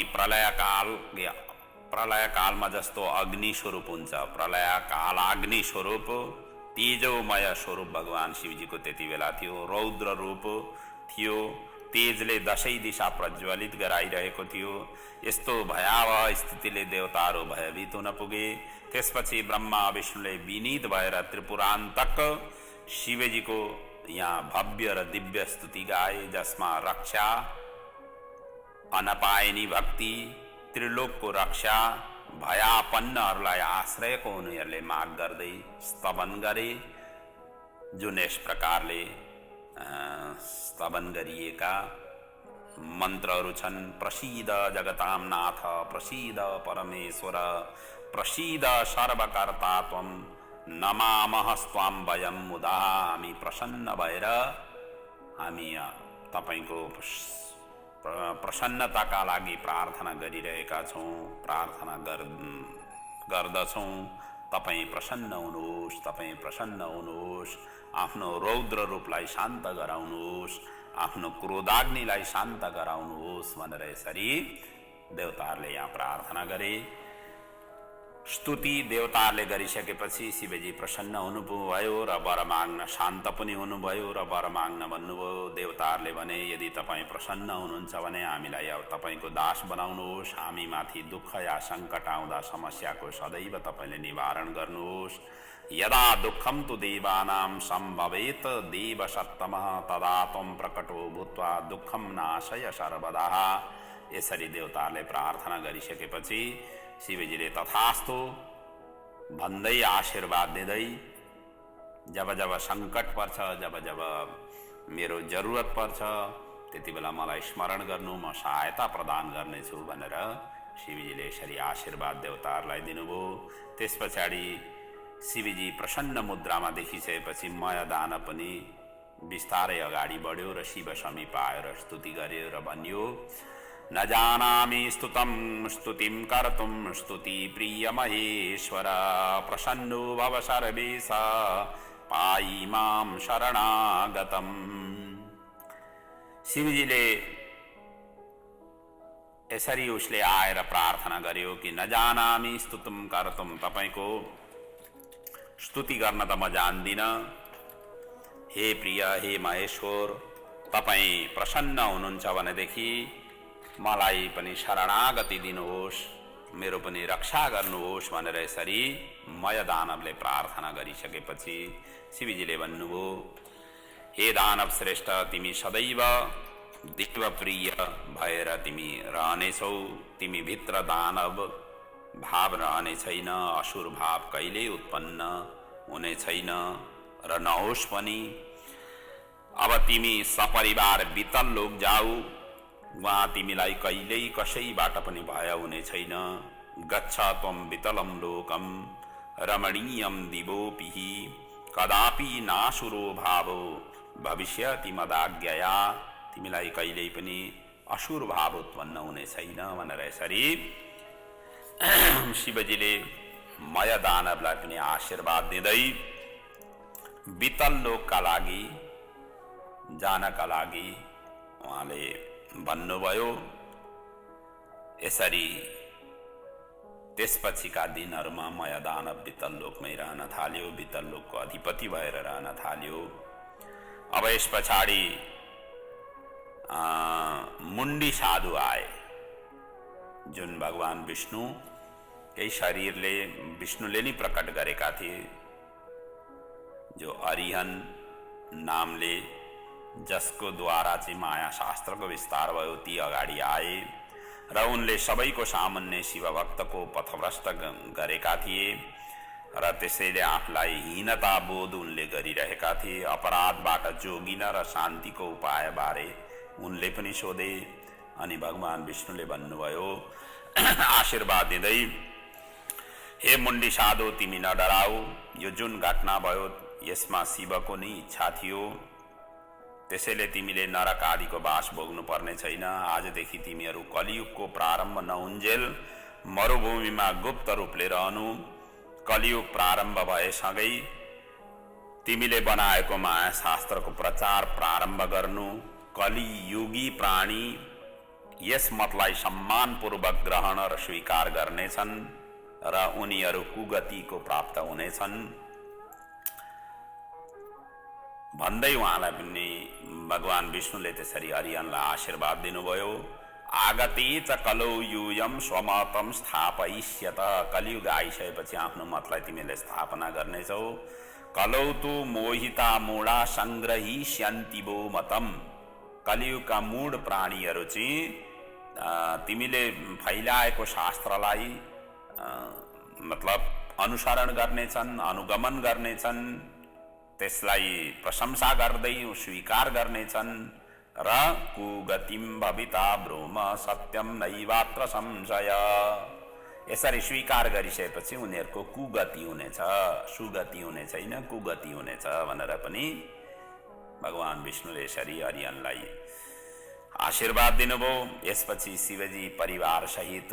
प्रलयकालमा जस्तो अग्नि स्वरूप हुन्छ, प्रलयकाल अग्नि स्वरूप तेजोमय स्वरूप भगवान शिवजीको त्यति बेला थियो। रौद्र रूप थियो, तेजले 10 दिशा प्रज्वलित गराइरहेको थियो। यस्तो भयावह स्थितिले देवताहरू भयभीत हुन पुगे। त्यसपछि ब्रह्मा विष्णुले विनीत भएर त्रिपुरान्तक शिवजीको यहाँ भव्य र दिव्य स्तुति गाए, जसमा रक्षा, अनपायनी भक्ति, त्रिलोकको रक्षा, भयापन्नहरूलाई आश्रयको उनीहरूले माग गर्दै स्तवन गरे। जुन यस प्रकारले स्तवन गरिएका मन्त्रहरू छन्। प्रसीद जगतां नाथ, प्रसीद परमेश्वर, प्रसीद सर्वकर्ता त्वं, नमामहस्त्वां वयं मुदा। हामी प्रसन्न भएर हामी तपाईको प्रसन्नताका लागि प्रार्थना गरिरहेका छौँ, प्रार्थना गर्दछौँ। तपाईँ प्रसन्न हुनुहोस्, तपाईँ प्रसन्न हुनुहोस्, आफ्नो रौद्र रूपलाई शान्त गराउनुहोस्, आफ्नो क्रोधाग्निलाई शान्त गराउनुहोस् भनेर यसरी देवताहरूले यहाँ प्रार्थना गरे। स्तुति देवताहरूले गरिसकेपछि शिवजी प्रसन्न हुनुभयो र वर माग्न शान्त पनि हुनुभयो र वर माग्न भन्नुभयो। देवताहरूले भने, यदि तपाईँ प्रसन्न हुनुहुन्छ भने हामीलाई अब तपाईँको दास बनाउनुहोस्, हामी माथि दुःख या सङ्कट आउँदा समस्याको सदैव तपाईँले निवारण गर्नुहोस्। यदा दुःखम तु देवानां सम्भवेत देव सत्तमः तदा त्वं प्रकटो भूत्वा दुःखम नाशय सर्वदा। यसरी देवताहरूले प्रार्थना गरिसकेपछि शिवजीले तथास्तु भन्दै आशीर्वाद दिँदै, जब जब सङ्कट पर्छ, जब जब मेरो जरुरत पर्छ, त्यति बेला मलाई स्मरण गर्नु, म सहायता प्रदान गर्नेछु भनेर शिवजीले यसरी आशीर्वाद देवताहरूलाई दिनुभयो। त्यस पछाडि शिवजी प्रसन्न मुद्रामा देखिसकेपछि मयदान पनि बिस्तारै अगाडि बढ्यो र शिव समीप आयो र स्तुति गर्यो र भन्यो, न जानामि स्तुतं स्तुतिं कर्तुं स्तुति प्रिय महेश्वर, प्रसन्नो भव सर्वेश पायि मां शरणागतम्। शिवजीले यसरी उसले आएर प्रार्थना गर्यो कि न जानामि स्तुतिं कर्तुं, तपाईको स्तुति गर्न त म जान्दिनँ, हे प्रिय, हे महेश्वर, तपाईँ प्रसन्न हुनुहुन्छ भनेदेखि मलाई पनि शरणागति दिनुहोस्, मेरो पनि रक्षा गर्नुहोस् भनेर यसरी मयदानवले प्रार्थना गरिसकेपछि शिवजीले भन्नुभयो, हे दानव श्रेष्ठ, तिमी सदैव दिव्यप्रिय भएर तिमी रहनेछौ। तिमी भित्र दानव भाव रहने छैन, असुर भाव कहिल्यै उत्पन्न हुने छैन र नहोस् पनि। अब तिमी सपरिवार वितल लोक जाऊ, वहाँ तिमीलाई कहिल्यै कसैबाट पनि भय हुने छैन। गच्छ त्वं वितलं लोकं रमणीयं दिवोपिहि, कदापि नासुरो भावो भविष्यति मदाज्ञया। तिमीलाई कहिल्यै पनि असुर भाव उत्पन्न हुने छैन भनेर यसरी शिवजीले मयदानवलाई पनि आशीर्वाद दिँदै वितल लोकका लागि जानका लागि उहाँले भन्नुभयो। यसरी त्यसपछिका दिनहरूमा मयदानव वितल लोकमै रहन थाल्यो, वितल लोकको अधिपति भएर रहन थाल्यो। अब यस पछाडि मुण्डी साधु आए, जुन भगवान विष्णु यही शरीरले विष्णुले नै प्रकट गरेका थिए, जो अरिहन नामले जसको द्वारा चाहिँ माया शास्त्रको विस्तार भयो, ती अगाडि आए र उनले सबैको सामान्य शिवभक्तको पथभ्रष्ट गरेका थिए र त्यसैले आफूलाई हीनता बोध उनले गरिरहेका थिए। अपराधबाट जोगिन र शान्तिको उपायबारे उनले पनि सोधे। अनि भगवान विष्णुले भन्नुभयो आशीर्वाद दिँदै, हे मुण्डी साधु, तिमी नडराऊ, यो जुन घटना भयो यसमा शिवको नै इच्छा थियो, त्यसैले तिमीले नरक आदिको बास भोग्नु पर्ने छैन। आजदेखि तिमीहरू कलियुगको प्रारम्भ नहुन्जेल मरुभूमिमा गुप्त रूपले रहनु। कलियुग प्रारम्भ भएसँगै तिमीले बनाएको माया शास्त्रको प्रचार प्रारम्भ गर्नु। कलियुगी प्राणी यस मतलाई सम्मानपूर्वक ग्रहण र स्वीकार गर्नेछन् र उनीहरू कुगतिको प्राप्त हुनेछन् भन्दै उहाँलाई पनि भगवान विष्णुले त्यसरी अरिहनलाई आशीर्वाद दिनुभयो। आगते च कलौ यूयम स्वमतम स्थापयिष्यत, कलियुग आइसकेपछि आफ्नो मतलाई तिमीले स्थापना गर्नेछौ। कलौ तु मोहिता मूढा संग्रहिष्यन्ति वो मतम। कलियुगका मूढ प्राणीहरू चाहिँ तिमीले फैलाएको शास्त्रलाई मतलब अनुसरण गर्नेछन्, अनुगमन गर्नेछन्, त्यसलाई प्रशंसा गर्दै स्वीकार गर्नेछन् र कुगतिम भविता ब्रूम सत्यम नैवात्र संशय। यसरी स्वीकार गरिसकेपछि उनीहरूको कुगति हुनेछ, सुगति हुने छैन, कुगति हुनेछ भनेर पनि भगवान विष्णुले यसरी अर्यनलाई आशीर्वाद दिनुभयो। यसपछि शिवजी परिवार सहित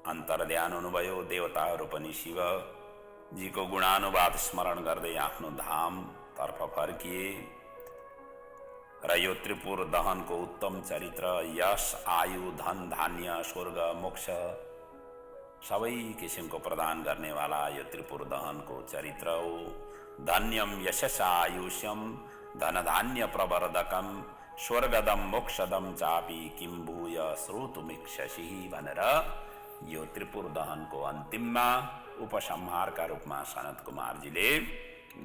अन्तर्ध्यान हुनुभयो। देवताहरू पनि शिवजीको गुणानुवाद स्मरण गर्दै आफ्नो धाम तर्फ फर्किए र यो त्रिपुर दहनको उत्तम चरित्र, यश, आयु, धन, धान्य, स्वर्ग, मोक्ष सबै किसिमको प्रदान गर्नेवाला यो त्रिपुर दहनको चरित्र हो। धन्यम यशस आयुष्यम धनधान्य प्रवर्धकम स्वर्गदम मोक्षदम चापी किम भूय श्रोतुमिच्छसि भनेर यो त्रिपुर दहनको अन्तिममा उपसंहारका रूपमा सनत कुमारजीले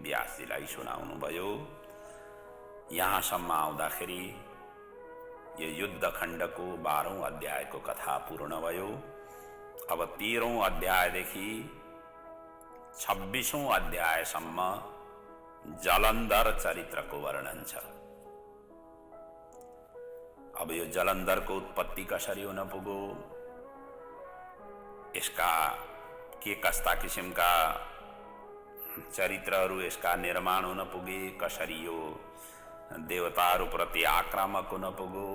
व्यासजीलाई सुनाउनु भयो। यहाँसम्म आउँदाखेरि यो युद्ध खण्डको 12औं अध्यायको कथा पूर्ण भयो। अब 13औं अध्यायदेखि 26औं अध्यायसम्म जलन्धर चरित्रको वर्णन छ। अब यो जलन्धरको उत्पत्ति कसरी हुन पुग्यो, यसका के कस्ता किसिमका चरित्रहरू यसका निर्माण हुन पुगे, कसरी यो देवताहरूप्रति आक्रामक हुन पुग्यो,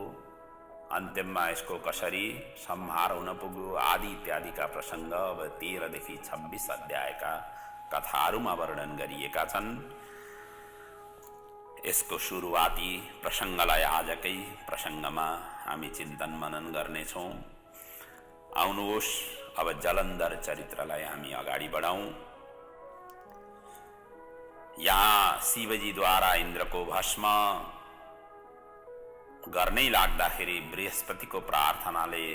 अन्त्यमा यसको कसरी संहार हुन पुग्यो आदि इत्यादिका प्रसङ्ग अब 13 देखि 26 अध्यायका कथाहरूमा वर्णन गरिएका छन्। यसको सुरुवाती प्रसङ्गलाई आजकै प्रसङ्गमा हामी चिन्तन मनन गर्नेछौँ। आउनुहोस् अब जलन्धर चरित्रलाई हामी अगाडि बढाउँ। यहाँ शिवजीद्वारा इन्द्रको भस्म गर्नै लाग्दाखेरि बृहस्पतिको प्रार्थनाले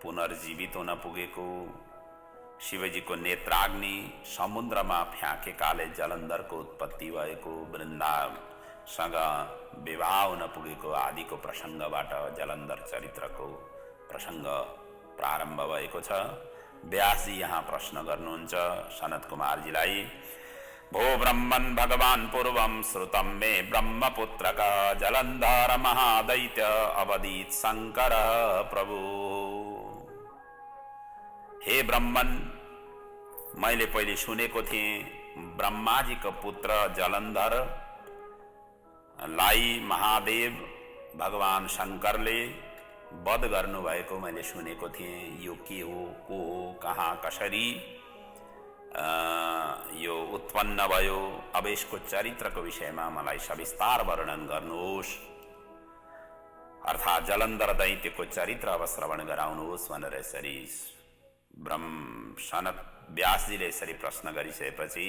पुनर्जीवित हुन पुगेको, शिवजीको नेत्राग्नि समुद्रमा फ्याँकेकाले जलन्धरको उत्पत्ति भएको, वृन्दासँग विवाह हुन पुगेको आदिको प्रसङ्गबाट जलन्धर चरित्रको प्रसङ्ग प्रारम्भ भएको छ। व्यासजी यहाँ प्रश्न गर्नुहुन्छ सनत कुमारजीलाई, भो ब्रह्मन् भगवान् पूर्वं श्रुतं मे ब्रह्मपुत्रक जलन्धर महादैत्य अवदीत शंकर प्रभु। हे ब्रह्मन्, मैले पहिले सुनेको थिएँ ब्रह्माजीको पुत्र जलन्धर लाई महादेव भगवान शंकरले वध गर्नुभएको मैले सुनेको थिएँ। यो के हो, को हो, कहाँ, कसरी यो उत्पन्न भयो, अब यसको चरित्रको विषयमा मलाई सविस्तार वर्णन गर्नुहोस्, अर्थात् जलन्धर दैत्यको चरित्र अब श्रवण गराउनुहोस् भनेर यसरी सनत व्यासजीले यसरी प्रश्न गरिसकेपछि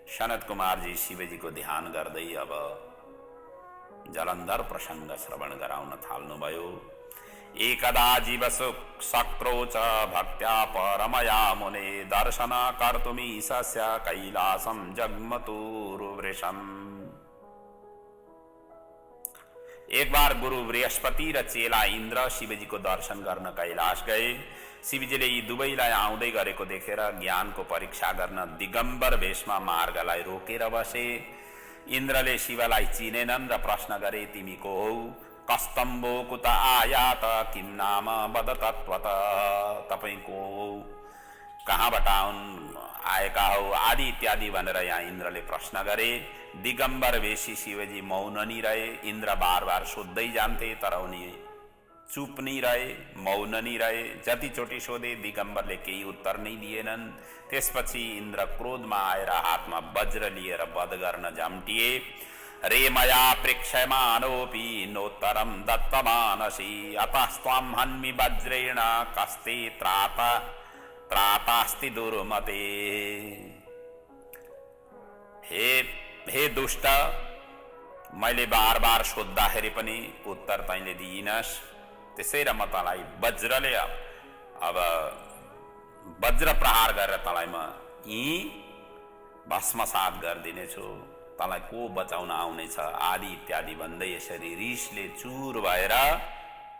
सनत कुमारजी शिवजीको ध्यान गर्दै अब जलन्धर प्रसङ्ग श्रवण गराउन थाल्नुभयो। एकदा जीवसुख शक्रो च भक्त्या परमया मुने दर्शन कर्तुमीशस्य कैलासं जग्मतुर्वृषम्। एक बार गुरु बृहस्पति र चेला इन्द्र शिवजीको दर्शन गर्न कैलाश गए। शिवजीले यी दुवैलाई आउँदै गरेको देखेर ज्ञानको परीक्षा गर्न दिगम्बर वेशमा मार्गलाई रोकेर बसे। इन्द्रले शिवलाई चिनेनन् र प्रश्न गरे, तिमी को हौ, कस्तम्बो कुत आयात, किम नाम वद तत्वत, तपाईं को हौ, कहाँबाट आएका हौ आदि इत्यादि भनेर यहाँ इन्द्रले प्रश्न गरे। दिगम्बर वेशी शिवजी मौन नि रहे। इन्द्र बार बार सोध्दै जान्थे तर उनी चुप नै रहे, मौन नै रहे। जतिचोटि सोधे दिगम्बरले केही उत्तर नै दिएनन्। त्यसपछि इन्द्र क्रोधमा आएर हातमा वज्र लिएर वध गर्न जम्टिए। रे मया प्रेक्षमानोऽपि नोत्तरं दत्तमानसि, अतस्त्वां हन्मि वज्रेण कस्ते त्रातास्ति दुर्मते। हे दुष्ट, मैले बार बार सोद्धाखेरि पनि उत्तर तैँले दिइनस्, त्यसैले म तँलाई वज्रले अब वज्र प्रहार गरेर तँलाई म यी भस्मसात गरिदिनेछु, तँलाई को बचाउन आउनेछ आदि इत्यादि भन्दै यसरी रिसले चुर भएर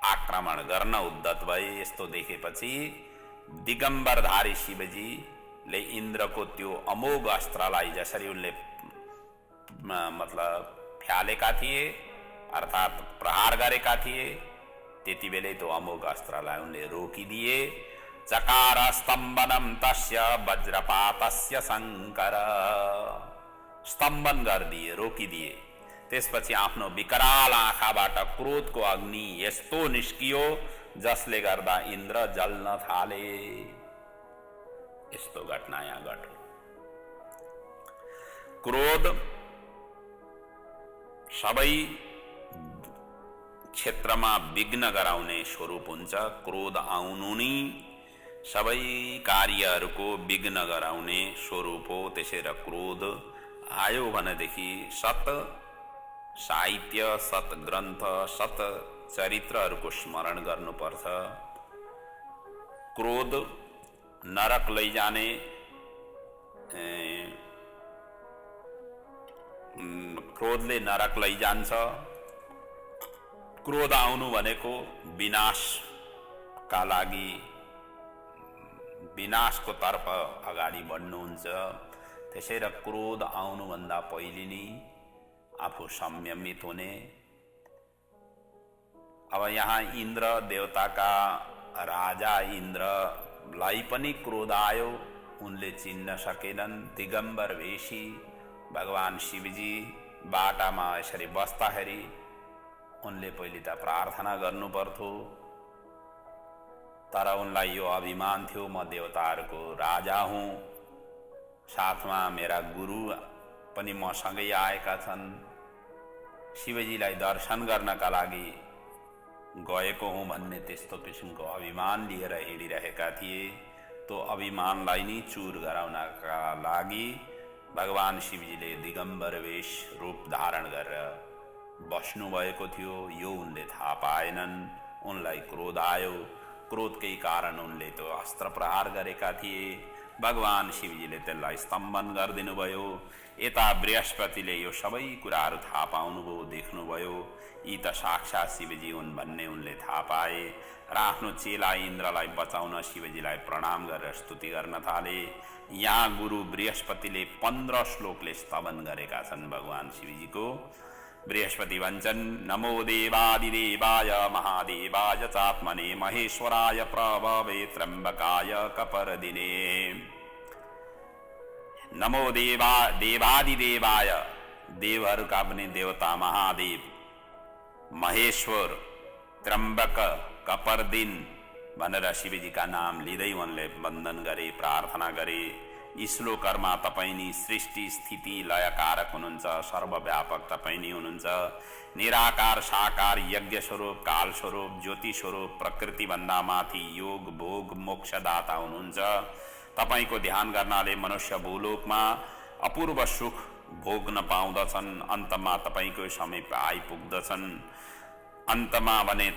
आक्रमण गर्न उद्धत भए। यस्तो देखेपछि दिगम्बरधारी शिवजीले इन्द्रको त्यो अमोघ अस्त्रलाई जसरी उनले मतलब फ्यालेका थिए अर्थात प्रहार गरेका थिए, त्यति बेलै त्यो अमोघ अस्त्रलाई उनले रोकिदिए। चकार स्तम्भनम तस्य वज्रपातस्य शङ्कर, स्तम्भन गरिदिए, रोकिदिए। त्यसपछि आफ्नो विकराल आँखाबाट क्रोधको अग्नि यस्तो निस्कियो जसले गर्दा इन्द्र जल्न थाले। यस्तो घटना यहाँ घट्यो। क्रोध सबै क्षेत्रमा विघ्न गराउने स्वरूप हुन्छ। क्रोध आउनु नि सबै कार्यहरूको विघ्न गराउने स्वरूप हो। त्यसैले क्रोध आयो भनेदेखि सत साहित्य, सत ग्रन्थ, सत चरित्रहरूको स्मरण गर्नुपर्छ। क्रोध नरक लैजाने, क्रोधले नरक लैजान्छ। क्रोध आउनु भनेको विनाशका लागि, विनाशको तर्फ अगाडि बढ्नुहुन्छ। त्यसैले क्रोध आउनुभन्दा पहिले नै आफू संयमित हुने। अब यहाँ इन्द्र देवताका राजा इन्द्रलाई पनि क्रोध आयो, उनले चिन्न सकेनन्। दिगम्बर वेशी भगवान शिवजी बाटामा यसरी बस्दाखेरि उनले पहिले त प्रार्थना गर्नु पर्थ्यो, तर उनलाई यो अभिमान थियो म देवताहरूको राजा हुँ, साथमा मेरा गुरु पनि मसँगै आएका छन्, शिवजीलाई दर्शन गर्नका लागि गएको हुँ भन्ने त्यस्तो किसिमको अभिमान लिएर हिँडिरहेका थिए। त्यो अभिमानलाई नै चुर गराउनका लागि भगवान शिवजीले दिगम्बर वेश रूप धारण गरेर बस्नु भएको थियो। यो उनले थाहा पाएनन्। उनलाई क्रोध आयो। क्रोधकै कारण उनले त्यो अस्त्र प्रहार गरेका थिए। भगवान शिवजीले त्यसलाई स्तम्भन गरिदिनु भयो। यता बृहस्पतिले यो सबै कुराहरू थाहा पाउनुभयो, देख्नुभयो। यी त साक्षात् शिवजी हुन् भन्ने उनले थाहा पाए र आफ्नो चेला इन्द्रलाई बचाउन शिवजीलाई प्रणाम गरेर स्तुति गर्न थाले। यहाँ गुरु बृहस्पतिले 15 श्लोकले स्तवन गरेका छन् भगवान शिवजीको। बृहस्पति भन्छन् नमो देवादिदेवाय महादेवाय चात्मने महेश्वराय प्रभवे त्र्यम्बकाय कपर्दिने। नमो देवादिदेवाय, देवहरूका पनि देवता महादेव, महेश्वर, त्र्यम्बक, कपर्दिन भनेर शिवजीका नाम लिँदै उनले वन्दन गरे, प्रार्थना गरे। यी श्लोकहरूमा तपाईँ नि सृष्टि स्थिति लयकारक हुनुहुन्छ, सर्वव्यापक तपाईँ नि हुनुहुन्छ। निराकार साकार यज्ञ स्वरूप, काल स्वरूप, ज्योति स्वरूप, प्रकृतिभन्दा माथि योग भोग मोक्षदाता हुनुहुन्छ। तपाईको ध्यान गर्नाले मनुष्य भूलोकमा अपूर्व सुख भोग्न पाउँदछन्। अन्तमा तपाईको समीप आइपुग्दछन्। अन्तमा भने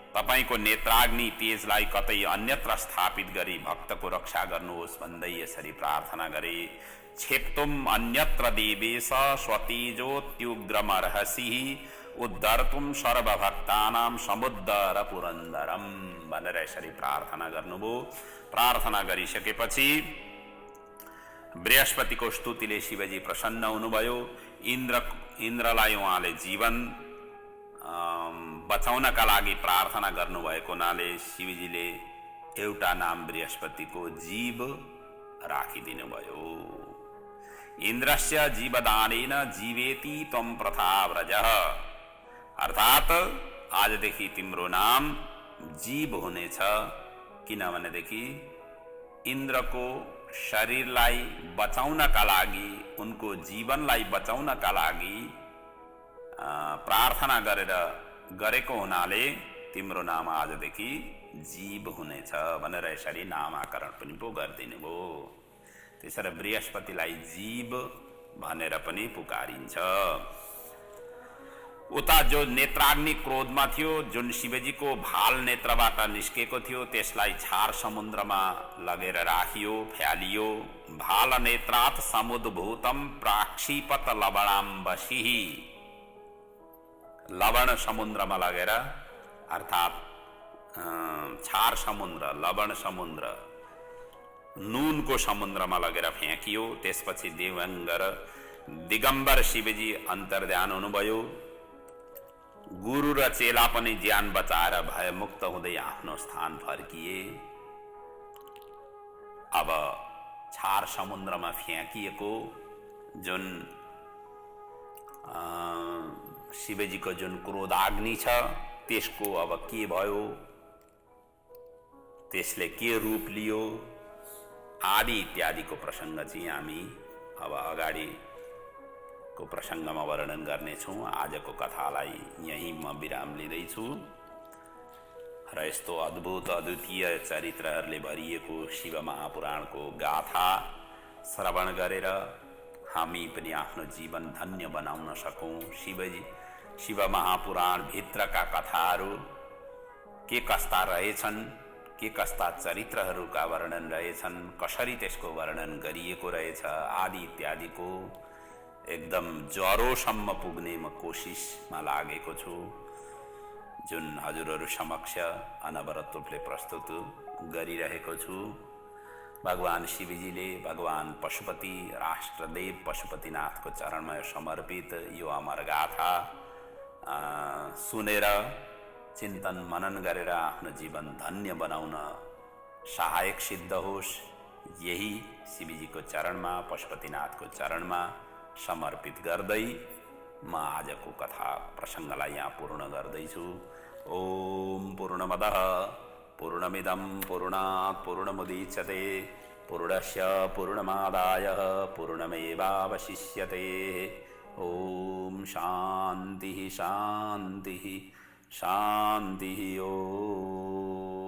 तपाईको नेत्राग्नि तेजलाई कतै अन्यत्र स्थापित गरी भक्तको रक्षा गर्नुहोस् भन्दै यसरी प्रार्थना गरे। क्षेप्तुम अन्यत्र देवेश स्वतेजोत्युग्रमर्हसि उद्धर्तुम सर्वभक्तानां समुद्धर पुरन्दरम भनेर यसरी प्रार्थना गर्नुभयो। प्रार्थना गरिसकेपछि बृहस्पतिको स्तुतिले शिवजी प्रसन्न हुनुभयो। इन्द्रलाई उहाँले जीवन बचाउनका लागि प्रार्थना गर्नुभएको हुनाले शिवजीले एउटा नाम बृहस्पतिको जीव राखिदिनु भयो। इन्द्रस्य जीवदानेन जीवेति त्वं प्रथा व्रजः, अर्थात् आजदेखि तिम्रो नाम जीव हुनेछ। किनभनेदेखि इन्द्रको शरीरलाई बचाउनका लागि, उनको जीवनलाई बचाउनका लागि प्रार्थना गरेको हुनाले तिम्रो नाम आजदेखि जीव हुनेछ भनेर यसरी नामाकरण पनि पो गरिदिनु भयो। त्यसरी बृहस्पतिलाई जीव भनेर पनि पुकारिन्छ। उता जो नेत्राग्नि क्रोधमा थियो, जुन शिवजीको भाल नेत्रबाट निस्केको थियो त्यसलाई छार समुद्रमा लगेर राखियो, फ्यालियो। भाल नेत्रात समुद्भूतम प्राक्षिपत लवणाम्बसिहि। लवण समुद्रमा लगेर अर्थात छार समुद्र, लवण समुद्र, नुनको समुद्रमा लगेर फ्याँकियो। त्यसपछि दिगम्बर शिवजी अन्तर्ध्यान हुनुभयो। गुरु र चेला पनि ज्यान बचाएर भयमुक्त हुँदै आफ्नो स्थान फर्किए। अब छार समुद्रमा फ्याँकिएको जुन शिवजीको जुन क्रोधाग्नि छ त्यसको अब के भयो, त्यसले के रूप लियो आदि इत्यादिको प्रसङ्ग चाहिँ हामी अब अगाडिको प्रसङ्गमा वर्णन गर्नेछौँ। आजको कथालाई यहीँ म विराम लिँदैछु र यस्तो अद्भुत अद्वितीय चरित्रहरूले भरिएको शिव महापुराणको गाथा श्रवण गरेर हामी पनि आफ्नो जीवन धन्य बनाउन सकौँ। शिव महापुराण भित्रका कथाहरू के कस्ता रहेछन्, के कस्ता चरित्रहरूका वर्णन रहेछन्, कसरी त्यसको वर्णन गरिएको रहेछ आदि इत्यादिको एकदम जरोसम्म पुग्ने म कोसिसमा लागेको छु, जुन हजुरहरू समक्ष अनवरत रूपले प्रस्तुत गरिरहेको छु। भगवान शिवजीले भगवान पशुपति राष्ट्रदेव पशुपतिनाथको चरणमा समर्पित यो अमर गाथा सुनेर चिन्तन मनन गरेर आफ्नो जीवन धन्य बनाउन सहायक सिद्ध होस्, यही शिवजीको चरणमा पशुपतिनाथको चरणमा समर्पित गर्दै म आजको कथा प्रसङ्गलाई यहाँ पूर्ण गर्दैछु। ओम पूर्णमदः पूर्णमिदं पूर्णात् पूर्णमुदच्यते पूर्णस्य पूर्णमादाय पूर्णमेवावशिष्यते। ओम शान्तिः शान्तिः शान्तिः। ओम।